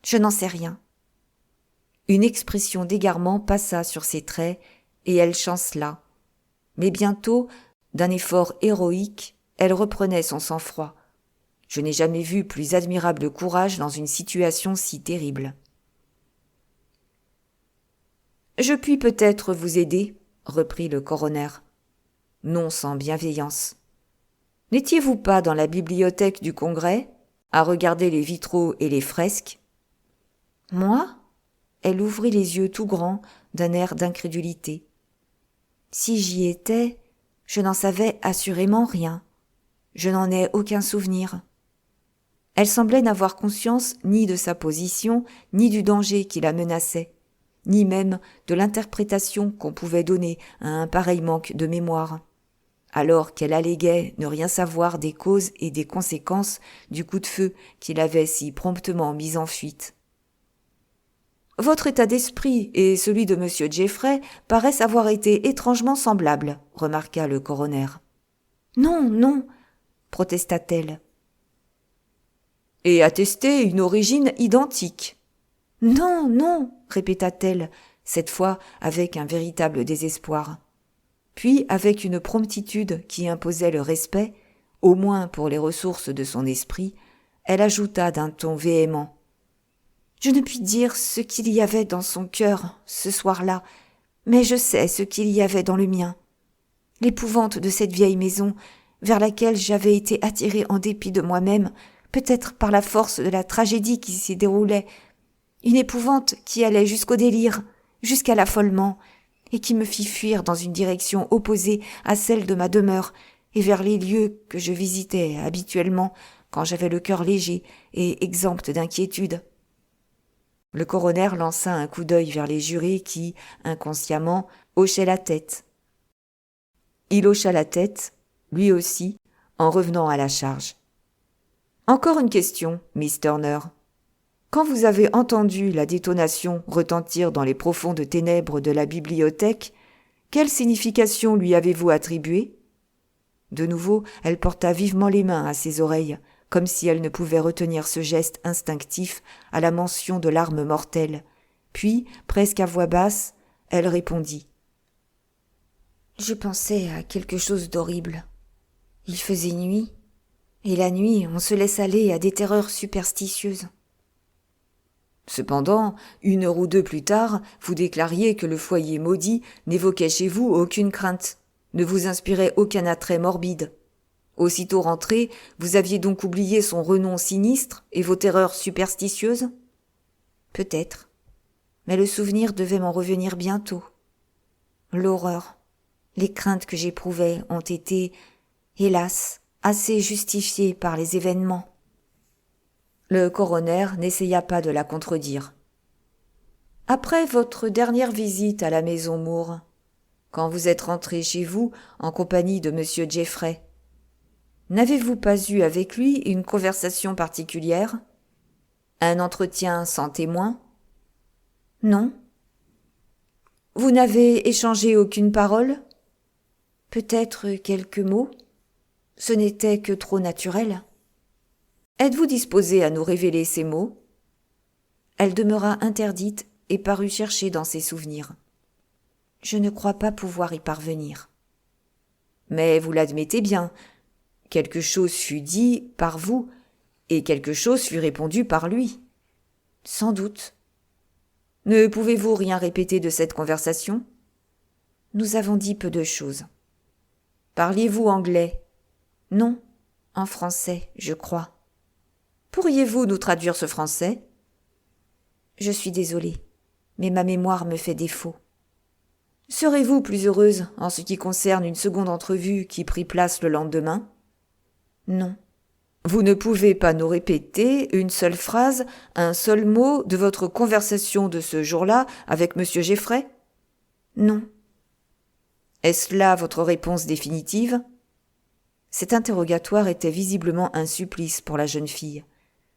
Je n'en sais rien. Une expression d'égarement passa sur ses traits et elle chancela. Mais bientôt, d'un effort héroïque, elle reprenait son sang-froid. Je n'ai jamais vu plus admirable courage dans une situation si terrible. « Je puis peut-être vous aider, » reprit le coroner. Non sans bienveillance. « N'étiez-vous pas dans la bibliothèque du Congrès, à regarder les vitraux et les fresques ?»« Moi ?» Elle ouvrit les yeux tout grands d'un air d'incrédulité. Si j'y étais, je n'en savais assurément rien. Je n'en ai aucun souvenir. Elle semblait n'avoir conscience ni de sa position, ni du danger qui la menaçait, ni même de l'interprétation qu'on pouvait donner à un pareil manque de mémoire, alors qu'elle alléguait ne rien savoir des causes et des conséquences du coup de feu qui l'avait si promptement mise en fuite. « Votre état d'esprit et celui de M. Jeffrey paraissent avoir été étrangement semblables, » remarqua le coroner. « Non, non, » protesta-t-elle. « Et attester une origine identique. »« Non, non, » répéta-t-elle, cette fois avec un véritable désespoir. Puis, avec une promptitude qui imposait le respect, au moins pour les ressources de son esprit, elle ajouta d'un ton véhément. « Je ne puis dire ce qu'il y avait dans son cœur ce soir-là, mais je sais ce qu'il y avait dans le mien. L'épouvante de cette vieille maison, vers laquelle j'avais été attirée en dépit de moi-même, peut-être par la force de la tragédie qui s'y déroulait, une épouvante qui allait jusqu'au délire, jusqu'à l'affolement, et qui me fit fuir dans une direction opposée à celle de ma demeure et vers les lieux que je visitais habituellement quand j'avais le cœur léger et exempt d'inquiétude. » Le coroner lança un coup d'œil vers les jurés qui, inconsciemment, hochaient la tête. Il hocha la tête, lui aussi, en revenant à la charge. « Encore une question, Miss Turner. Quand vous avez entendu la détonation retentir dans les profondes ténèbres de la bibliothèque, quelle signification lui avez-vous attribuée ?» De nouveau, elle porta vivement les mains à ses oreilles, comme si elle ne pouvait retenir ce geste instinctif à la mention de l'arme mortelle. Puis, presque à voix basse, elle répondit. « Je pensais à quelque chose d'horrible. Il faisait nuit, et la nuit, on se laisse aller à des terreurs superstitieuses. » Cependant, 1 heure ou 2 plus tard, vous déclariez que le foyer maudit n'évoquait chez vous aucune crainte, ne vous inspirait aucun attrait morbide. Aussitôt rentré, vous aviez donc oublié son renom sinistre et vos terreurs superstitieuses ? Peut-être, mais le souvenir devait m'en revenir bientôt. L'horreur, les craintes que j'éprouvais ont été, hélas, assez justifiées par les événements. Le coroner n'essaya pas de la contredire. Après votre dernière visite à la maison Moore, quand vous êtes rentré chez vous en compagnie de M. Jeffrey, n'avez-vous pas eu avec lui une conversation particulière? Un entretien sans témoin? Non. Vous n'avez échangé aucune parole? Peut-être quelques mots. Ce n'était que trop naturel. Êtes-vous disposée à nous révéler ces mots? Elle demeura interdite et parut chercher dans ses souvenirs. Je ne crois pas pouvoir y parvenir. Mais vous l'admettez bien, quelque chose fut dit par vous Et quelque chose fut répondu par lui. Sans doute. Ne pouvez-vous rien répéter de cette conversation ? Nous avons dit peu de choses. Parliez-vous anglais ? Non, en français, je crois. Pourriez-vous nous traduire ce français ? Je suis désolée, mais ma mémoire me fait défaut. Serez-vous plus heureuse en ce qui concerne une seconde entrevue qui prit place le lendemain ? Non. Vous ne pouvez pas nous répéter une seule phrase, un seul mot de votre conversation de ce jour-là avec M. Geffray ? Non. Est-ce là votre réponse définitive ? Cet interrogatoire était visiblement un supplice pour la jeune fille.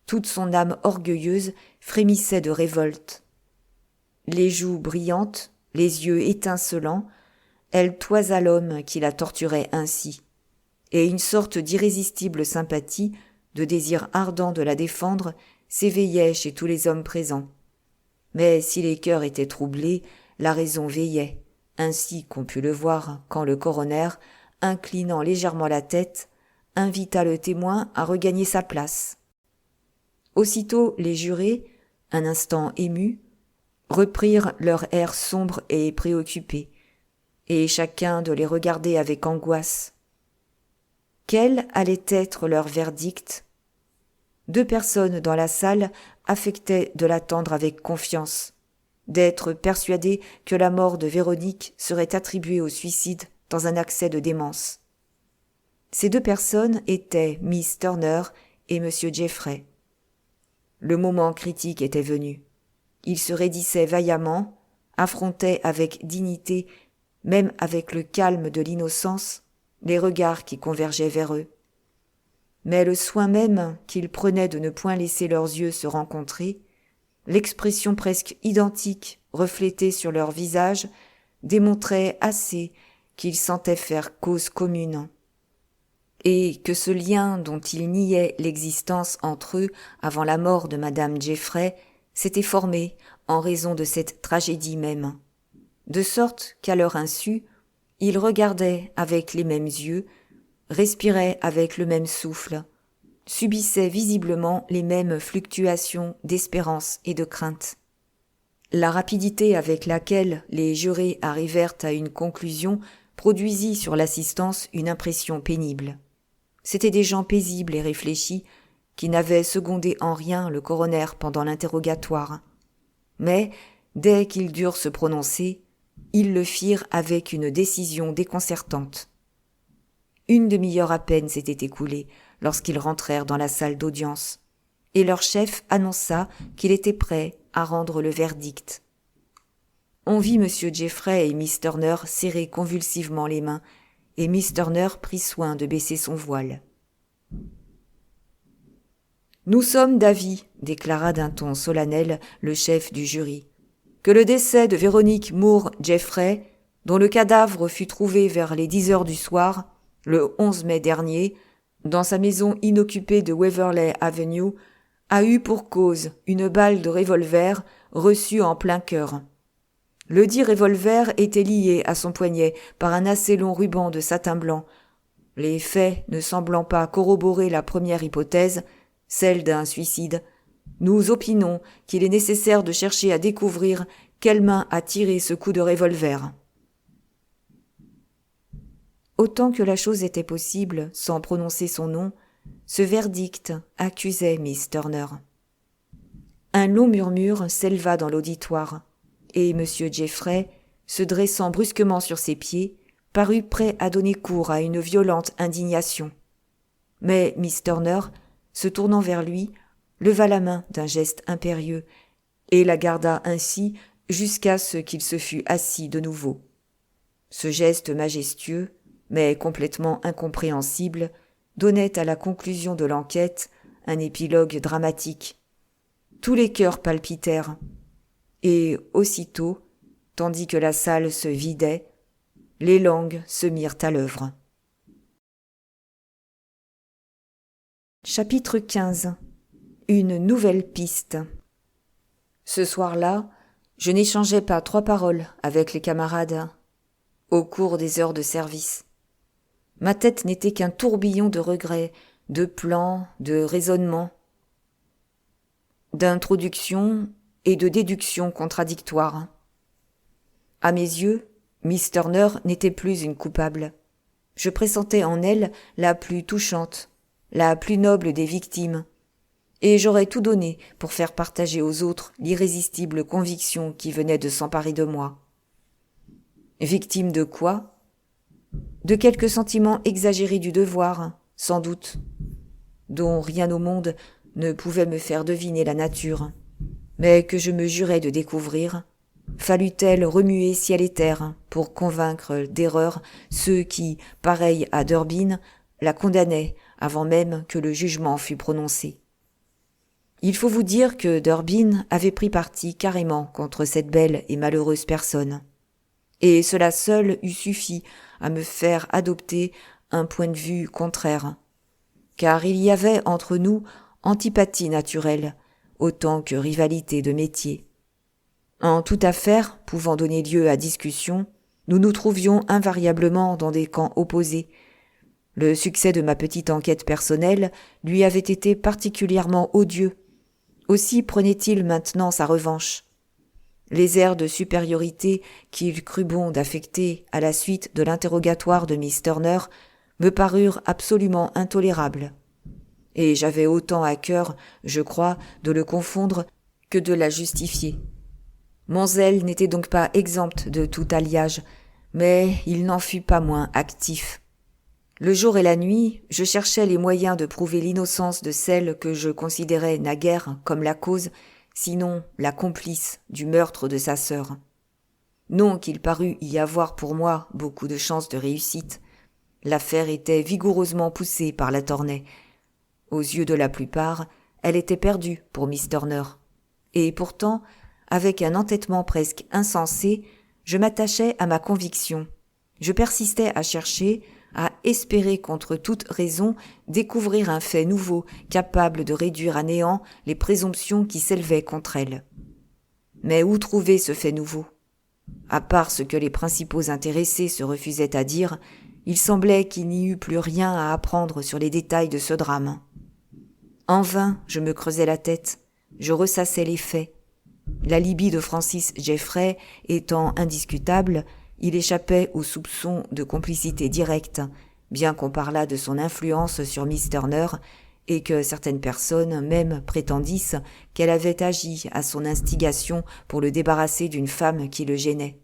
Toute son âme orgueilleuse frémissait de révolte. Les joues brillantes, les yeux étincelants, elle toisa l'homme qui la torturait ainsi, et une sorte d'irrésistible sympathie, de désir ardent de la défendre, s'éveillait chez tous les hommes présents. Mais si les cœurs étaient troublés, la raison veillait, ainsi qu'on put le voir quand le coroner, inclinant légèrement la tête, invita le témoin à regagner sa place. Aussitôt les jurés, un instant émus, reprirent leur air sombre et préoccupé, et chacun de les regarder avec angoisse. Quel allait être leur verdict ? 2 personnes dans la salle affectaient de l'attendre avec confiance, d'être persuadées que la mort de Véronique serait attribuée au suicide dans un accès de démence. Ces 2 personnes étaient Miss Turner et M. Geffray. Le moment critique était venu. Ils se raidissaient vaillamment, affrontaient avec dignité, même avec le calme de l'innocence, les regards qui convergeaient vers eux. Mais le soin même qu'ils prenaient de ne point laisser leurs yeux se rencontrer, l'expression presque identique reflétée sur leurs visages, démontrait assez qu'ils sentaient faire cause commune, et que ce lien dont ils niaient l'existence entre eux avant la mort de madame Geffray s'était formé en raison de cette tragédie même, de sorte qu'à leur insu, ils regardaient avec les mêmes yeux, respiraient avec le même souffle, subissaient visiblement les mêmes fluctuations d'espérance et de crainte. La rapidité avec laquelle les jurés arrivèrent à une conclusion produisit sur l'assistance une impression pénible. C'étaient des gens paisibles et réfléchis qui n'avaient secondé en rien le coroner pendant l'interrogatoire. Mais, dès qu'ils durent se prononcer, ils le firent avec une décision déconcertante. 1 demi-heure à peine s'était écoulée lorsqu'ils rentrèrent dans la salle d'audience, et leur chef annonça qu'il était prêt à rendre le verdict. On vit M. Geffray et Miss Turner serrer convulsivement les mains, et Miss Turner prit soin de baisser son voile. « Nous sommes d'avis, déclara d'un ton solennel le chef du jury, que le décès de Véronique Moore Geffray, dont le cadavre fut trouvé vers les 10 heures du soir, le 11 mai dernier, dans sa maison inoccupée de Waverley Avenue, a eu pour cause une balle de revolver reçue en plein cœur. Le dit revolver était lié à son poignet par un assez long ruban de satin blanc. Les faits ne semblant pas corroborer la première hypothèse, celle d'un suicide, nous opinons qu'il est nécessaire de chercher à découvrir quelle main a tiré ce coup de revolver. » Autant que la chose était possible, sans prononcer son nom, ce verdict accusait Miss Turner. Un long murmure s'éleva dans l'auditoire, et M. Geffray, se dressant brusquement sur ses pieds, parut prêt à donner cours à une violente indignation. Mais Miss Turner, se tournant vers lui, leva la main d'un geste impérieux, et la garda ainsi jusqu'à ce qu'il se fût assis de nouveau. Ce geste majestueux, mais complètement incompréhensible, donnait à la conclusion de l'enquête un épilogue dramatique. Tous les cœurs palpitèrent, et aussitôt, tandis que la salle se vidait, les langues se mirent à l'œuvre. Chapitre 15. Une nouvelle piste. Ce soir-là, je n'échangeai pas 3 paroles avec les camarades au cours des heures de service. Ma tête n'était qu'un tourbillon de regrets, de plans, de raisonnements, d'introduction et de déduction contradictoires. À mes yeux, Miss Turner n'était plus une coupable. Je pressentais en elle la plus touchante, la plus noble des victimes, et j'aurais tout donné pour faire partager aux autres l'irrésistible conviction qui venait de s'emparer de moi. Victime de quoi ? De quelques sentiments exagérés du devoir, sans doute, dont rien au monde ne pouvait me faire deviner la nature, mais que je me jurais de découvrir, fallut-elle remuer ciel et terre pour convaincre d'erreur ceux qui, pareils à Durbin, la condamnaient avant même que le jugement fût prononcé. Il faut vous dire que Durbin avait pris parti carrément contre cette belle et malheureuse personne, et cela seul eût suffi à me faire adopter un point de vue contraire, car il y avait entre nous antipathie naturelle, autant que rivalité de métier. En toute affaire pouvant donner lieu à discussion, nous nous trouvions invariablement dans des camps opposés. Le succès de ma petite enquête personnelle lui avait été particulièrement odieux. Aussi prenait-il maintenant sa revanche. Les airs de supériorité qu'il crut bon d'affecter à la suite de l'interrogatoire de Miss Turner me parurent absolument intolérables. Et j'avais autant à cœur, je crois, de le confondre que de la justifier. Mon zèle n'était donc pas exempt de tout alliage, mais il n'en fut pas moins actif. Le jour et la nuit, je cherchais les moyens de prouver l'innocence de celle que je considérais naguère comme la cause, sinon la complice du meurtre de sa sœur. Non qu'il parût y avoir pour moi beaucoup de chances de réussite. L'affaire était vigoureusement poussée par la Tornay. Aux yeux de la plupart, elle était perdue pour Miss Turner. Et pourtant, avec un entêtement presque insensé, je m'attachais à ma conviction. Je persistais à chercher, à espérer contre toute raison découvrir un fait nouveau capable de réduire à néant les présomptions qui s'élevaient contre elle. Mais où trouver ce fait nouveau ? À part ce que les principaux intéressés se refusaient à dire, il semblait qu'il n'y eût plus rien à apprendre sur les détails de ce drame. En vain, je me creusais la tête, je ressassais les faits. L'alibi de Francis Jeffrey étant indiscutable, il échappait aux soupçons de complicité directe, bien qu'on parlât de son influence sur Miss Turner et que certaines personnes même prétendissent qu'elle avait agi à son instigation pour le débarrasser d'une femme qui le gênait.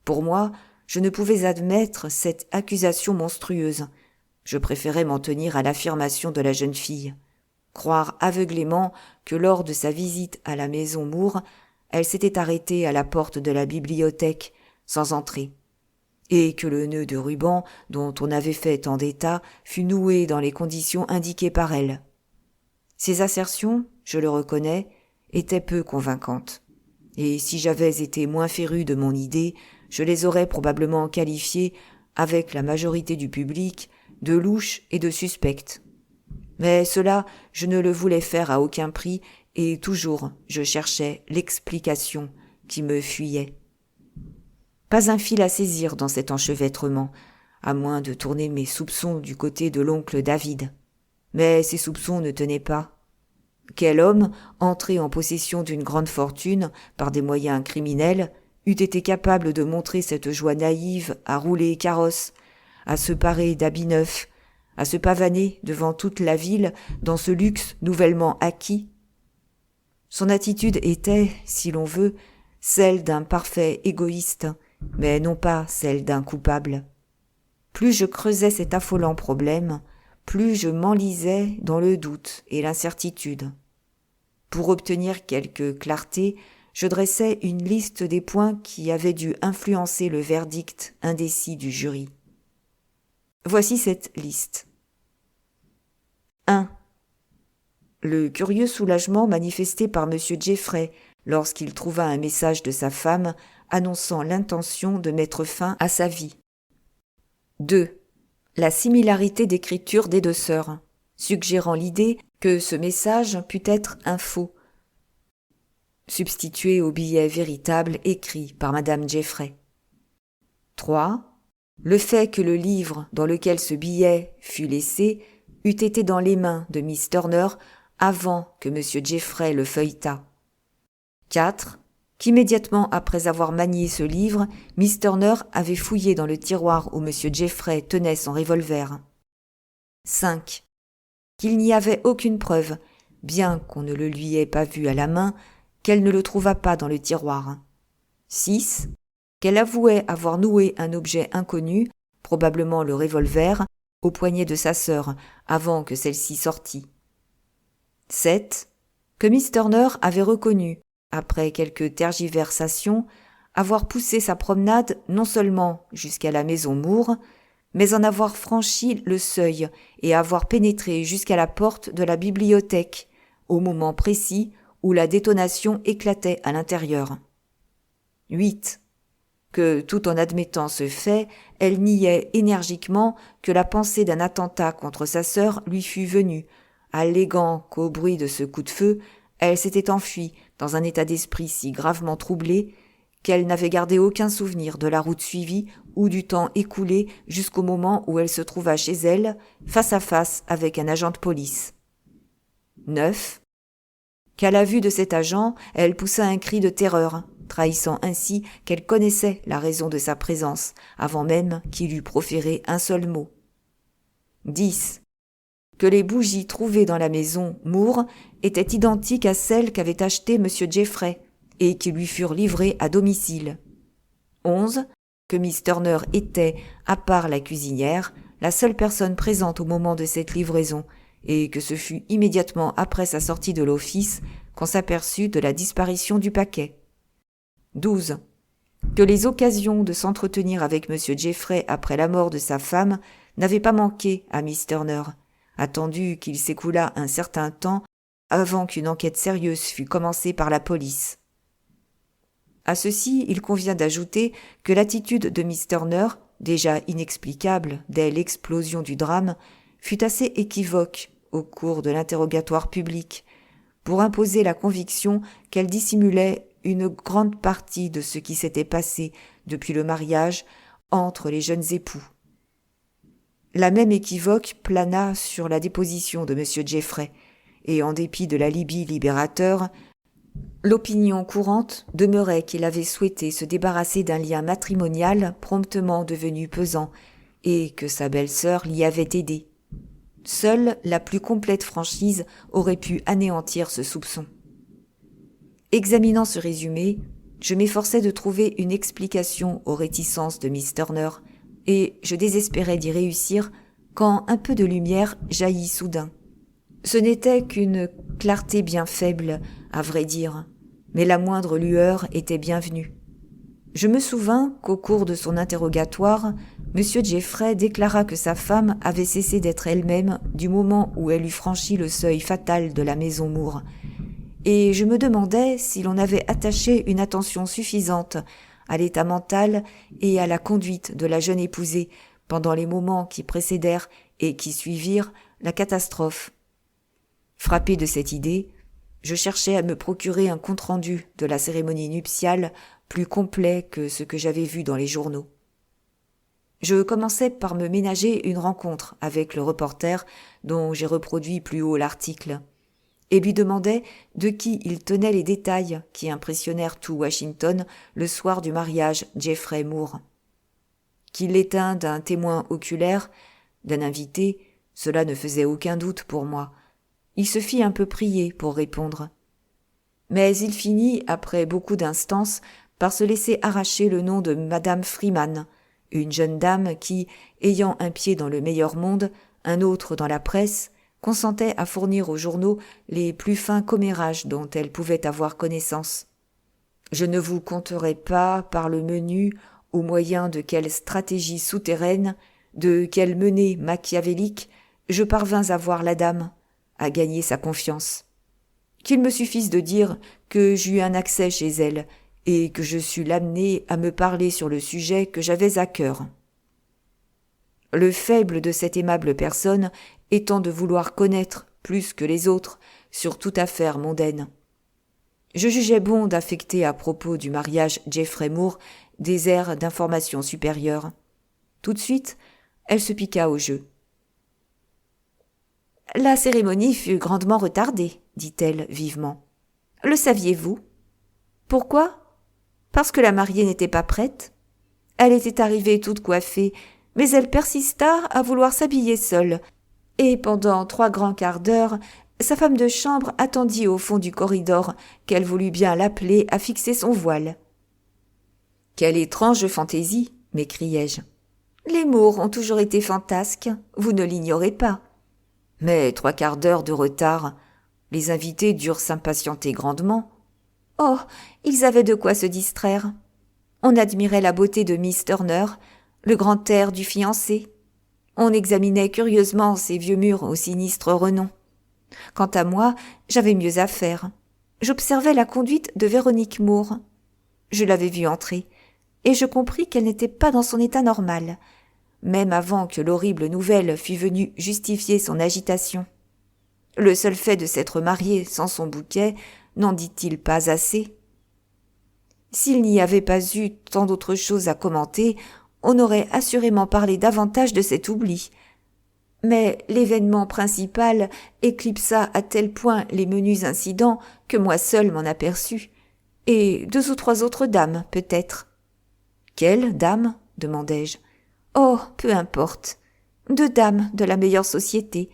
Pour moi, je ne pouvais admettre cette accusation monstrueuse. Je préférais m'en tenir à l'affirmation de la jeune fille. Croire aveuglément que lors de sa visite à la maison Moore, elle s'était arrêtée à la porte de la bibliothèque, sans entrer, et que le nœud de ruban dont on avait fait tant d'état fut noué dans les conditions indiquées par elle. Ces assertions, je le reconnais, étaient peu convaincantes, et si j'avais été moins féru de mon idée, je les aurais probablement qualifiées, avec la majorité du public, de louches et de suspectes. Mais cela, je ne le voulais faire à aucun prix, et toujours je cherchais l'explication qui me fuyait. Pas un fil à saisir dans cet enchevêtrement, à moins de tourner mes soupçons du côté de l'oncle David. Mais ces soupçons ne tenaient pas. Quel homme, entré en possession d'une grande fortune par des moyens criminels, eût été capable de montrer cette joie naïve à rouler carrosse, à se parer d'habits neufs, à se pavaner devant toute la ville dans ce luxe nouvellement acquis? Son attitude était, si l'on veut, celle d'un parfait égoïste, mais non pas celle d'un coupable. Plus je creusais cet affolant problème, plus je m'enlisais dans le doute et l'incertitude. Pour obtenir quelque clarté, je dressai une liste des points qui avaient dû influencer le verdict indécis du jury. Voici cette liste. 1. Le curieux soulagement manifesté par M. Jeffrey lorsqu'il trouva un message de sa femme annonçant l'intention de mettre fin à sa vie. 2. La similarité d'écriture des deux sœurs, suggérant l'idée que ce message put être un faux, substitué au billet véritable écrit par Madame Jeffrey. 3. Le fait que le livre dans lequel ce billet fut laissé eût été dans les mains de Miss Turner avant que M. Jeffrey le feuilletât. 4. Qu'immédiatement après avoir manié ce livre, Miss Turner avait fouillé dans le tiroir où M. Jeffrey tenait son revolver. 5. Qu'il n'y avait aucune preuve, bien qu'on ne le lui ait pas vu à la main, qu'elle ne le trouva pas dans le tiroir. 6. Qu'elle avouait avoir noué un objet inconnu, probablement le revolver, au poignet de sa sœur, avant que celle-ci sortît. 7. Que Miss Turner avait reconnu, après quelques tergiversations, avoir poussé sa promenade non seulement jusqu'à la maison Moore, mais en avoir franchi le seuil et avoir pénétré jusqu'à la porte de la bibliothèque, au moment précis où la détonation éclatait à l'intérieur. 8. Que, tout en admettant ce fait, elle niait énergiquement que la pensée d'un attentat contre sa sœur lui fût venue, alléguant qu'au bruit de ce coup de feu, elle s'était enfuie dans un état d'esprit si gravement troublé qu'elle n'avait gardé aucun souvenir de la route suivie ou du temps écoulé jusqu'au moment où elle se trouva chez elle, face à face avec un agent de police. 9. Qu'à la vue de cet agent, elle poussa un cri de terreur, trahissant ainsi qu'elle connaissait la raison de sa présence, avant même qu'il eût proféré un seul mot. 10. Que les bougies trouvées dans la maison Moore étaient identiques à celles qu'avait achetées M. Jeffrey et qui lui furent livrées à domicile. 11. Que Miss Turner était, à part la cuisinière, la seule personne présente au moment de cette livraison et que ce fut immédiatement après sa sortie de l'office qu'on s'aperçut de la disparition du paquet. 12. Que les occasions de s'entretenir avec M. Jeffrey après la mort de sa femme n'avaient pas manqué à Miss Turner, attendu qu'il s'écoula un certain temps avant qu'une enquête sérieuse fût commencée par la police. À ceci, il convient d'ajouter que l'attitude de Miss Turner, déjà inexplicable dès l'explosion du drame, fut assez équivoque au cours de l'interrogatoire public, pour imposer la conviction qu'elle dissimulait une grande partie de ce qui s'était passé depuis le mariage entre les jeunes époux. La même équivoque plana sur la déposition de M. Jeffrey, et en dépit de l'alibi libérateur, l'opinion courante demeurait qu'il avait souhaité se débarrasser d'un lien matrimonial promptement devenu pesant, et que sa belle-sœur l'y avait aidé. Seule la plus complète franchise aurait pu anéantir ce soupçon. Examinant ce résumé, je m'efforçais de trouver une explication aux réticences de Miss Turner, et je désespérais d'y réussir quand un peu de lumière jaillit soudain. Ce n'était qu'une clarté bien faible, à vrai dire, mais la moindre lueur était bienvenue. Je me souvins qu'au cours de son interrogatoire, M. Jeffrey déclara que sa femme avait cessé d'être elle-même du moment où elle eut franchi le seuil fatal de la maison Moore, et je me demandais si l'on avait attaché une attention suffisante à l'état mental et à la conduite de la jeune épousée pendant les moments qui précédèrent et qui suivirent la catastrophe. Frappé de cette idée, je cherchais à me procurer un compte-rendu de la cérémonie nuptiale plus complet que ce que j'avais vu dans les journaux. Je commençais par me ménager une rencontre avec le reporter dont j'ai reproduit plus haut l'article, et lui demandais de qui il tenait les détails qui impressionnèrent tout Washington le soir du mariage Jeffrey Moore. Qu'il les tint d'un témoin oculaire, d'un invité, cela ne faisait aucun doute pour moi. Il se fit un peu prier pour répondre. Mais il finit, après beaucoup d'instances, par se laisser arracher le nom de Madame Freeman, une jeune dame qui, ayant un pied dans le meilleur monde, un autre dans la presse, consentait à fournir aux journaux les plus fins commérages dont elle pouvait avoir connaissance. Je ne vous conterai pas par le menu au moyen de quelle stratégie souterraine, de quelle menée machiavélique, je parvins à voir la dame, à gagner sa confiance. Qu'il me suffise de dire que j'eus un accès chez elle et que je sus l'amener à me parler sur le sujet que j'avais à cœur. Le faible de cette aimable personne étant de vouloir connaître plus que les autres sur toute affaire mondaine. Je jugeais bon d'affecter à propos du mariage Jeffrey Moore des airs d'information supérieure. Tout de suite, elle se piqua au jeu. La cérémonie fut grandement retardée, dit-elle vivement. Le saviez-vous? Pourquoi? Parce que la mariée n'était pas prête. Elle était arrivée toute coiffée, mais elle persista à vouloir s'habiller seule, et pendant 3 grands quarts d'heure, sa femme de chambre attendit au fond du corridor qu'elle voulut bien l'appeler à fixer son voile. « Quelle étrange fantaisie !» m'écriai-je. « Les Moors ont toujours été fantasques, vous ne l'ignorez pas. » Mais 3 quarts d'heure de retard, les invités durent s'impatienter grandement. Oh, ils avaient de quoi se distraire. On admirait la beauté de Miss Turner, le grand air du fiancé. On examinait curieusement ces vieux murs au sinistre renom. Quant à moi, j'avais mieux à faire. J'observais la conduite de Véronique Moore. Je l'avais vue entrer, et je compris qu'elle n'était pas dans son état normal, même avant que l'horrible nouvelle fût venue justifier son agitation. Le seul fait de s'être mariée sans son bouquet n'en dit-il pas assez? S'il n'y avait pas eu tant d'autres choses à commenter, on aurait assurément parlé davantage de cet oubli. Mais l'événement principal éclipsa à tel point les menus incidents que moi seule m'en aperçus, et 2 ou 3 autres dames, peut-être. « Quelles dames ?» demandai-je. « Oh, peu importe. 2 dames de la meilleure société.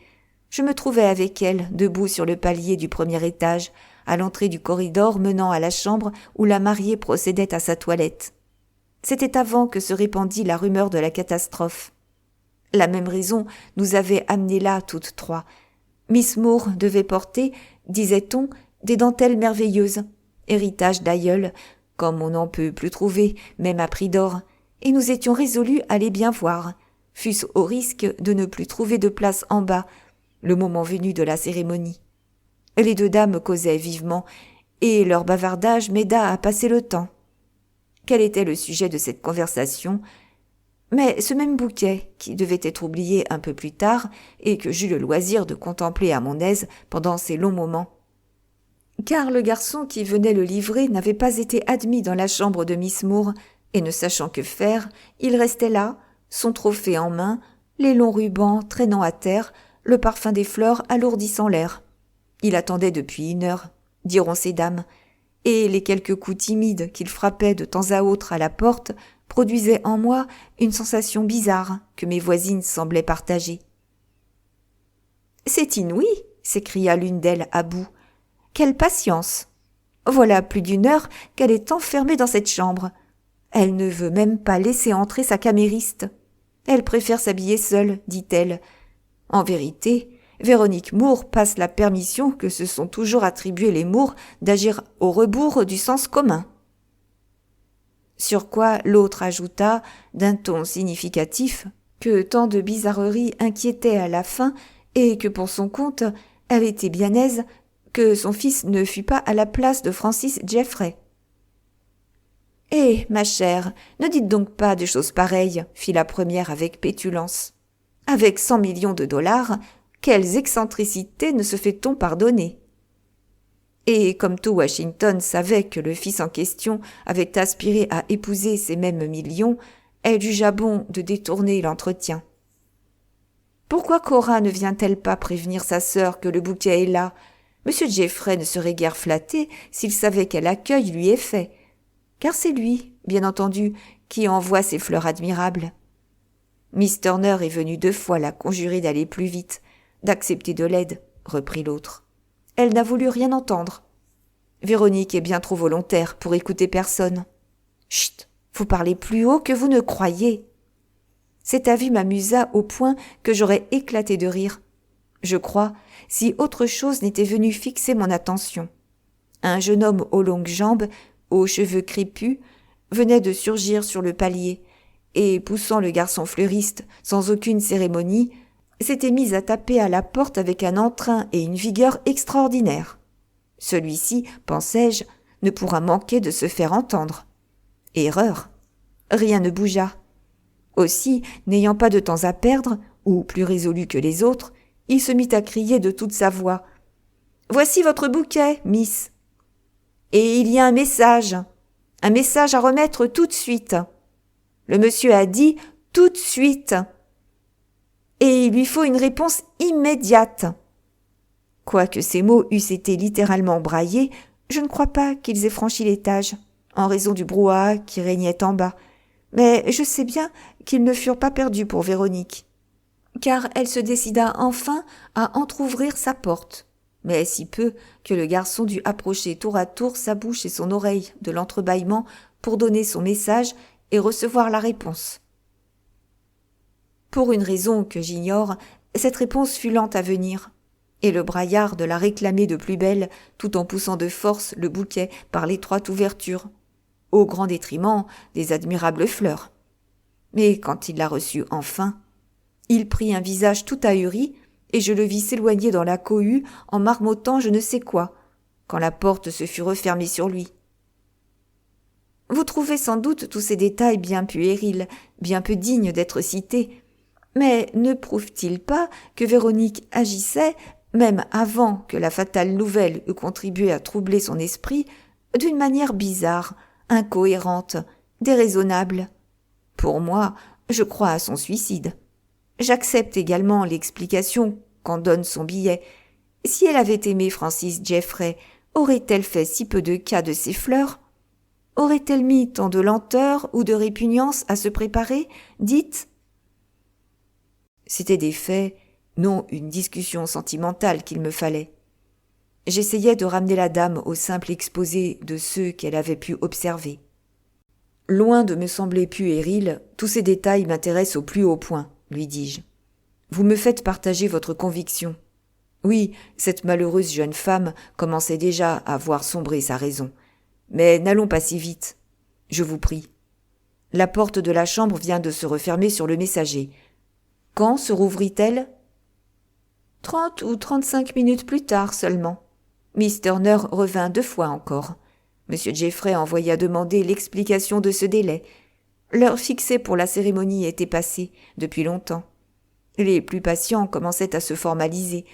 Je me trouvais avec elles, debout sur le palier du premier étage, à l'entrée du corridor menant à la chambre où la mariée procédait à sa toilette. C'était avant que se répandît la rumeur de la catastrophe. La même raison nous avait amenées là toutes 3. Miss Moore devait porter, disait-on, des dentelles merveilleuses, héritage d'aïeul, comme on n'en peut plus trouver, même à prix d'or, et nous étions résolus à les bien voir, fût-ce au risque de ne plus trouver de place en bas, le moment venu de la cérémonie. Les 2 dames causaient vivement, et leur bavardage m'aida à passer le temps. Quel était le sujet de cette conversation? Mais ce même bouquet, qui devait être oublié un peu plus tard, et que j'eus le loisir de contempler à mon aise pendant ces longs moments. Car le garçon qui venait le livrer n'avait pas été admis dans la chambre de Miss Moore, et ne sachant que faire, il restait là, son trophée en main, les longs rubans traînant à terre, le parfum des fleurs alourdissant l'air. Il attendait depuis 1 heure, diront ces dames, et les quelques coups timides qu'il frappait de temps à autre à la porte produisaient en moi une sensation bizarre que mes voisines semblaient partager. « C'est inouï !» s'écria l'une d'elles à bout. « Quelle patience ! Voilà plus d'1 heure qu'elle est enfermée dans cette chambre. Elle ne veut même pas laisser entrer sa camériste. Elle préfère s'habiller seule, dit-elle. En vérité, Véronique Moore passe la permission que se sont toujours attribués les Moore d'agir au rebours du sens commun. » Sur quoi l'autre ajouta, d'un ton significatif, que tant de bizarreries inquiétaient à la fin et que pour son compte, elle était bien aise que son fils ne fût pas à la place de Francis Jeffrey. « Eh, ma chère, ne dites donc pas de choses pareilles, fit la première avec pétulance. Avec 100 millions de dollars, quelles excentricités ne se fait-on pardonner? Et comme tout Washington savait que le fils en question avait aspiré à épouser ces mêmes millions, elle jugea bon de détourner l'entretien. Pourquoi Cora ne vient-elle pas prévenir sa sœur que le bouquet est là? Monsieur Jeffrey ne serait guère flatté s'il savait quel accueil lui est fait, car c'est lui, bien entendu, qui envoie ces fleurs admirables. Miss Turner est venue 2 fois la conjurer d'aller plus vite, d'accepter de l'aide, reprit l'autre. Elle n'a voulu rien entendre. Véronique est bien trop volontaire pour écouter personne. Chut, vous parlez plus haut que vous ne croyez. Cet avis m'amusa au point que j'aurais éclaté de rire. Je crois, si autre chose n'était venu fixer mon attention. Un jeune homme aux longues jambes, aux cheveux crépus, venait de surgir sur le palier, et, poussant le garçon fleuriste sans aucune cérémonie, s'était mis à taper à la porte avec un entrain et une vigueur extraordinaires. Celui-ci, pensai-je, ne pourra manquer de se faire entendre. Erreur. Rien ne bougea. Aussi, n'ayant pas de temps à perdre, ou plus résolu que les autres, il se mit à crier de toute sa voix. « Voici votre bouquet, miss. Et il y a un message à remettre tout de suite. Le monsieur a dit tout de suite. Et il lui faut une réponse immédiate. Quoique ces mots eussent été littéralement braillés, je ne crois pas qu'ils aient franchi l'étage, en raison du brouhaha qui régnait en bas. Mais je sais bien qu'ils ne furent pas perdus pour Véronique, car elle se décida enfin à entr'ouvrir sa porte, mais si peu que le garçon dut approcher tour à tour sa bouche et son oreille de l'entrebâillement pour donner son message et recevoir la réponse. Pour une raison que j'ignore, cette réponse fut lente à venir, et le braillard de la réclamait de plus belle tout en poussant de force le bouquet par l'étroite ouverture, au grand détriment des admirables fleurs. Mais quand il la reçut enfin, il prit un visage tout ahuri, et je le vis s'éloigner dans la cohue en marmottant je ne sais quoi, quand la porte se fut refermée sur lui. Vous trouvez sans doute tous ces détails bien puérils, bien peu dignes d'être cités, mais ne prouvent-ils pas que Véronique agissait, même avant que la fatale nouvelle eût contribué à troubler son esprit, d'une manière bizarre, incohérente, déraisonnable? Pour moi, je crois à son suicide. J'accepte également l'explication qu'en donne son billet. Si elle avait aimé Francis Jeffrey, aurait-elle fait si peu de cas de ses fleurs? Aurait-elle mis tant de lenteur ou de répugnance à se préparer? Dites. C'étaient des faits, non une discussion sentimentale qu'il me fallait. J'essayais de ramener la dame au simple exposé de ceux qu'elle avait pu observer. Loin de me sembler puéril, tous ces détails m'intéressent au plus haut point, lui dis-je. Vous me faites partager votre conviction. Oui, cette malheureuse jeune femme commençait déjà à voir sombrer sa raison. Mais n'allons pas si vite. Je vous prie. La porte de la chambre vient de se refermer sur le messager. Quand se rouvrit-elle? 30 ou 35 minutes plus tard seulement. Miss Turner revint 2 fois encore. M. Jeffrey envoya demander l'explication de ce délai. L'heure fixée pour la cérémonie était passée depuis longtemps. Les plus patients commençaient à se formaliser,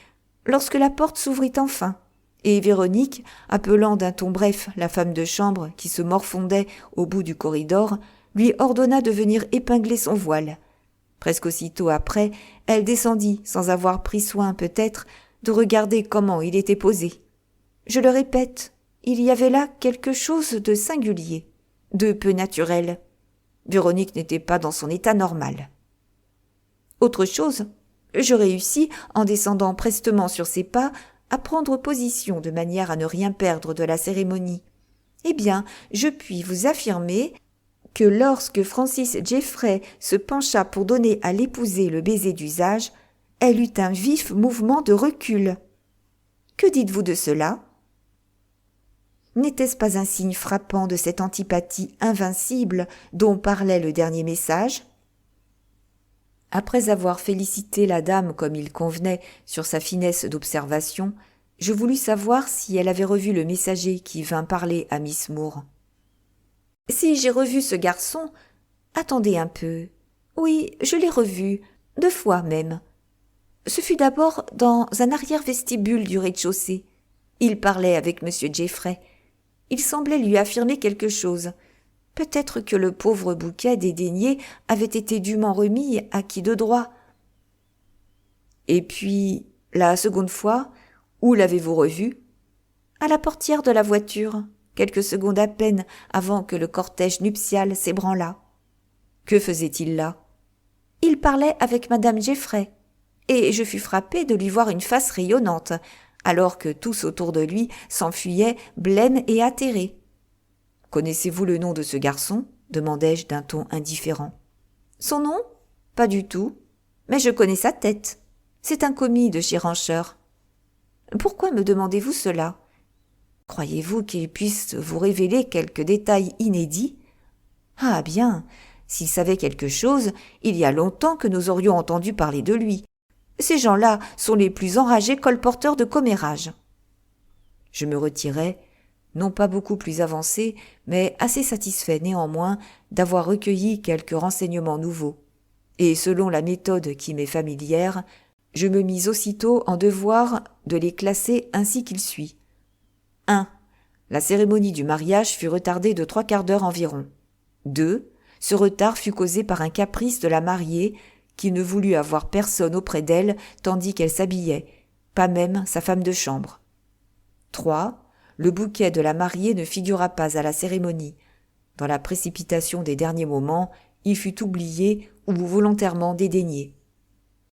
lorsque la porte s'ouvrit enfin, et Véronique, appelant d'un ton bref la femme de chambre qui se morfondait au bout du corridor, lui ordonna de venir épingler son voile. Presque aussitôt après, elle descendit, sans avoir pris soin peut-être de regarder comment il était posé. Je le répète, il y avait là quelque chose de singulier, de peu naturel. Véronique n'était pas dans son état normal. Autre chose, je réussis, en descendant prestement sur ses pas, à prendre position de manière à ne rien perdre de la cérémonie. Eh bien, je puis vous affirmer que lorsque Francis Jeffrey se pencha pour donner à l'épousée le baiser d'usage, elle eut un vif mouvement de recul. Que dites-vous de cela? N'était-ce pas un signe frappant de cette antipathie invincible dont parlait le dernier message? Après avoir félicité la dame comme il convenait sur sa finesse d'observation, je voulus savoir si elle avait revu le messager qui vint parler à Miss Moore. « Si j'ai revu ce garçon… Attendez un peu. Oui, je l'ai revu, 2 fois même. Ce fut d'abord dans un arrière-vestibule du rez-de-chaussée. Il parlait avec M. Jeffrey. Il semblait lui affirmer quelque chose. Peut-être que le pauvre bouquet dédaigné avait été dûment remis à qui de droit. Et puis, la seconde fois, où l'avez-vous revu? À la portière de la voiture, quelques secondes à peine avant que le cortège nuptial s'ébranlât. Que faisait-il là? Il parlait avec madame Jeffrey, et je fus frappée de lui voir une face rayonnante, alors que tous autour de lui s'enfuyaient blêmes et atterrés. « Connaissez-vous le nom de ce garçon ?» demandai-je d'un ton indifférent. « Son nom? Pas du tout. Mais je connais sa tête. C'est un commis de chez Rancher. »« Pourquoi me demandez-vous cela? Croyez-vous qu'il puisse vous révéler quelques détails inédits? Ah bien, s'il savait quelque chose, il y a longtemps que nous aurions entendu parler de lui. Ces gens-là sont les plus enragés colporteurs de commérages. » Je me retirai, non pas beaucoup plus avancé, mais assez satisfait néanmoins d'avoir recueilli quelques renseignements nouveaux. Et selon la méthode qui m'est familière, je me mis aussitôt en devoir de les classer ainsi qu'il suit. 1. La cérémonie du mariage fut retardée de 3/4 d'heure environ. 2. Ce retard fut causé par un caprice de la mariée qui ne voulut avoir personne auprès d'elle tandis qu'elle s'habillait, pas même sa femme de chambre. 3. Le bouquet de la mariée ne figura pas à la cérémonie. Dans la précipitation des derniers moments, il fut oublié ou volontairement dédaigné.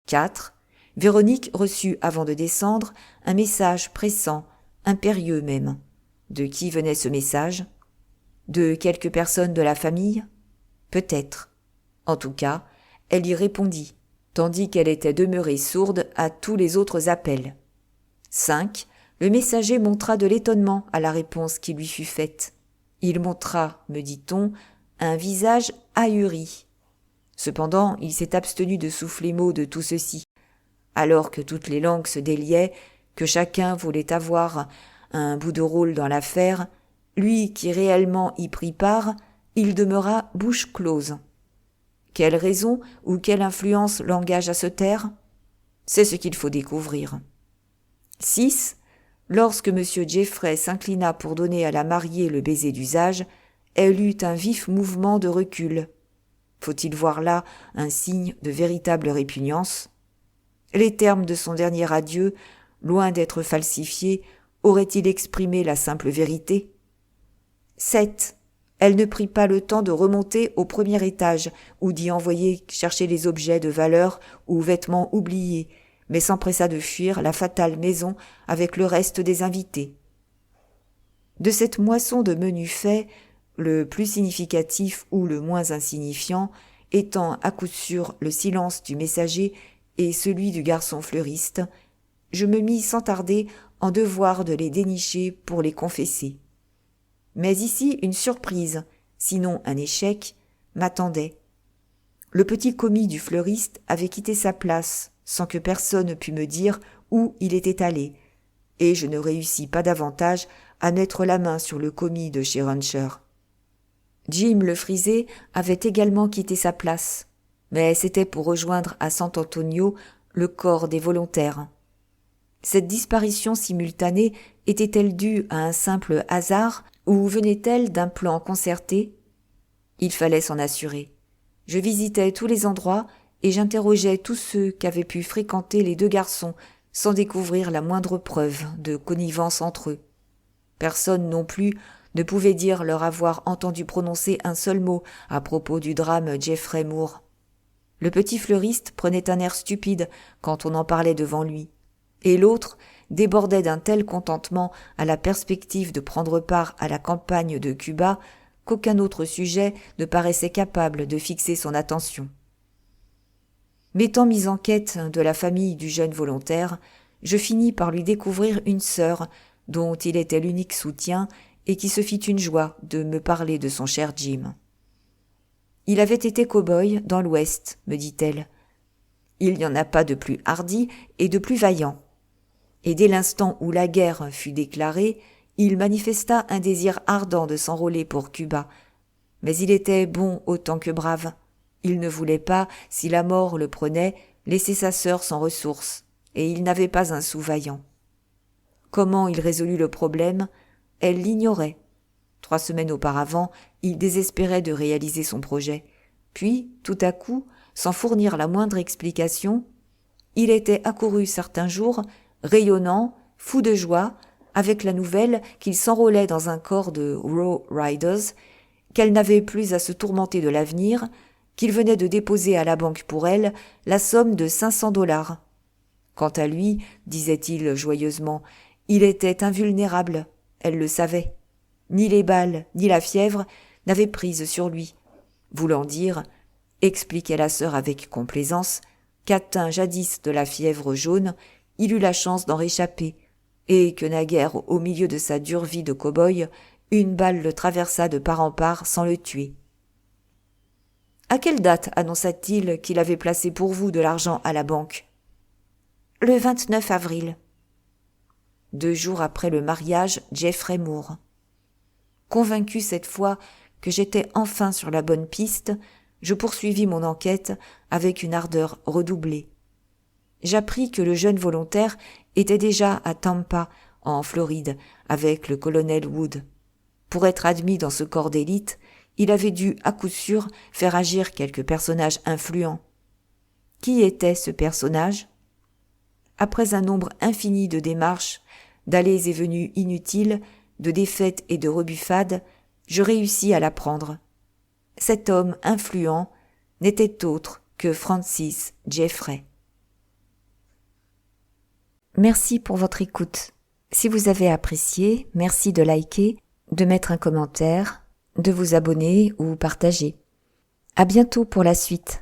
4. Véronique reçut, avant de descendre, un message pressant, impérieux même. De qui venait ce message ? De quelques personnes de la famille ? Peut-être. En tout cas, elle y répondit, tandis qu'elle était demeurée sourde à tous les autres appels. 5. Le messager montra de l'étonnement à la réponse qui lui fut faite. Il montra, me dit-on, un visage ahuri. Cependant, il s'est abstenu de souffler mot de tout ceci. Alors que toutes les langues se déliaient, que chacun voulait avoir un bout de rôle dans l'affaire, lui qui réellement y prit part, il demeura bouche close. Quelle raison ou quelle influence l'engage à se taire ? C'est ce qu'il faut découvrir. 6. Lorsque M. Jeffrey s'inclina pour donner à la mariée le baiser d'usage, elle eut un vif mouvement de recul. Faut-il voir là un signe de véritable répugnance ? Les termes de son dernier adieu, loin d'être falsifiés, auraient-ils exprimé la simple vérité ? 7. Elle ne prit pas le temps de remonter au premier étage ou d'y envoyer chercher les objets de valeur ou vêtements oubliés, mais s'empressa de fuir la fatale maison avec le reste des invités. De cette moisson de menus faits, le plus significatif ou le moins insignifiant étant à coup sûr le silence du messager et celui du garçon fleuriste, je me mis sans tarder en devoir de les dénicher pour les confesser. Mais ici une surprise, sinon un échec, m'attendait. Le petit commis du fleuriste avait quitté sa place, sans que personne pût me dire où il était allé, et je ne réussis pas davantage à mettre la main sur le commis de chez Runcher. Jim le frisé avait également quitté sa place, mais c'était pour rejoindre à Sant Antonio le corps des volontaires. Cette disparition simultanée était-elle due à un simple hasard ou venait-elle d'un plan concerté ? Il fallait s'en assurer. Je visitais tous les endroits et j'interrogeais tous ceux qu'avaient pu fréquenter les deux garçons sans découvrir la moindre preuve de connivence entre eux. Personne non plus ne pouvait dire leur avoir entendu prononcer un seul mot à propos du drame Jeffrey Moore. Le petit fleuriste prenait un air stupide quand on en parlait devant lui, et l'autre débordait d'un tel contentement à la perspective de prendre part à la campagne de Cuba qu'aucun autre sujet ne paraissait capable de fixer son attention. M'étant mis en quête de la famille du jeune volontaire, je finis par lui découvrir une sœur dont il était l'unique soutien et qui se fit une joie de me parler de son cher Jim. Il avait été cow-boy dans l'Ouest, me dit-elle. Il n'y en a pas de plus hardi et de plus vaillant. Et dès l'instant où la guerre fut déclarée, il manifesta un désir ardent de s'enrôler pour Cuba. Mais il était bon autant que brave. Il ne voulait pas, si la mort le prenait, laisser sa sœur sans ressources, et il n'avait pas un sou vaillant. Comment il résolut le problème ? Elle l'ignorait. 3 semaines auparavant, il désespérait de réaliser son projet. Puis, tout à coup, sans fournir la moindre explication, il était accouru certains jours, rayonnant, fou de joie, avec la nouvelle qu'il s'enrôlait dans un corps de Rough Riders, qu'elle n'avait plus à se tourmenter de l'avenir, qu'il venait de déposer à la banque pour elle la somme de $500. Quant à lui, disait-il joyeusement, il était invulnérable, elle le savait. Ni les balles, ni la fièvre n'avaient prise sur lui. Voulant dire, expliquait la sœur avec complaisance, qu'atteint jadis de la fièvre jaune, il eut la chance d'en réchapper, et que naguère, au milieu de sa dure vie de cow-boy, une balle le traversa de part en part sans le tuer. À quelle date annonça-t-il qu'il avait placé pour vous de l'argent à la banque ? Le 29 avril. 2 jours après le mariage, Jeffrey Moore. Convaincu cette fois que j'étais enfin sur la bonne piste, je poursuivis mon enquête avec une ardeur redoublée. J'appris que le jeune volontaire était déjà à Tampa, en Floride, avec le colonel Wood. Pour être admis dans ce corps d'élite, il avait dû, à coup sûr, faire agir quelques personnages influents. Qui était ce personnage ? après un nombre infini de démarches, d'allées et venues inutiles, de défaites et de rebuffades, je réussis à l'apprendre. Cet homme influent n'était autre que Francis Jeffrey. Merci pour votre écoute. Si vous avez apprécié, merci de liker, de mettre un commentaire, de vous abonner ou partager. À bientôt pour la suite.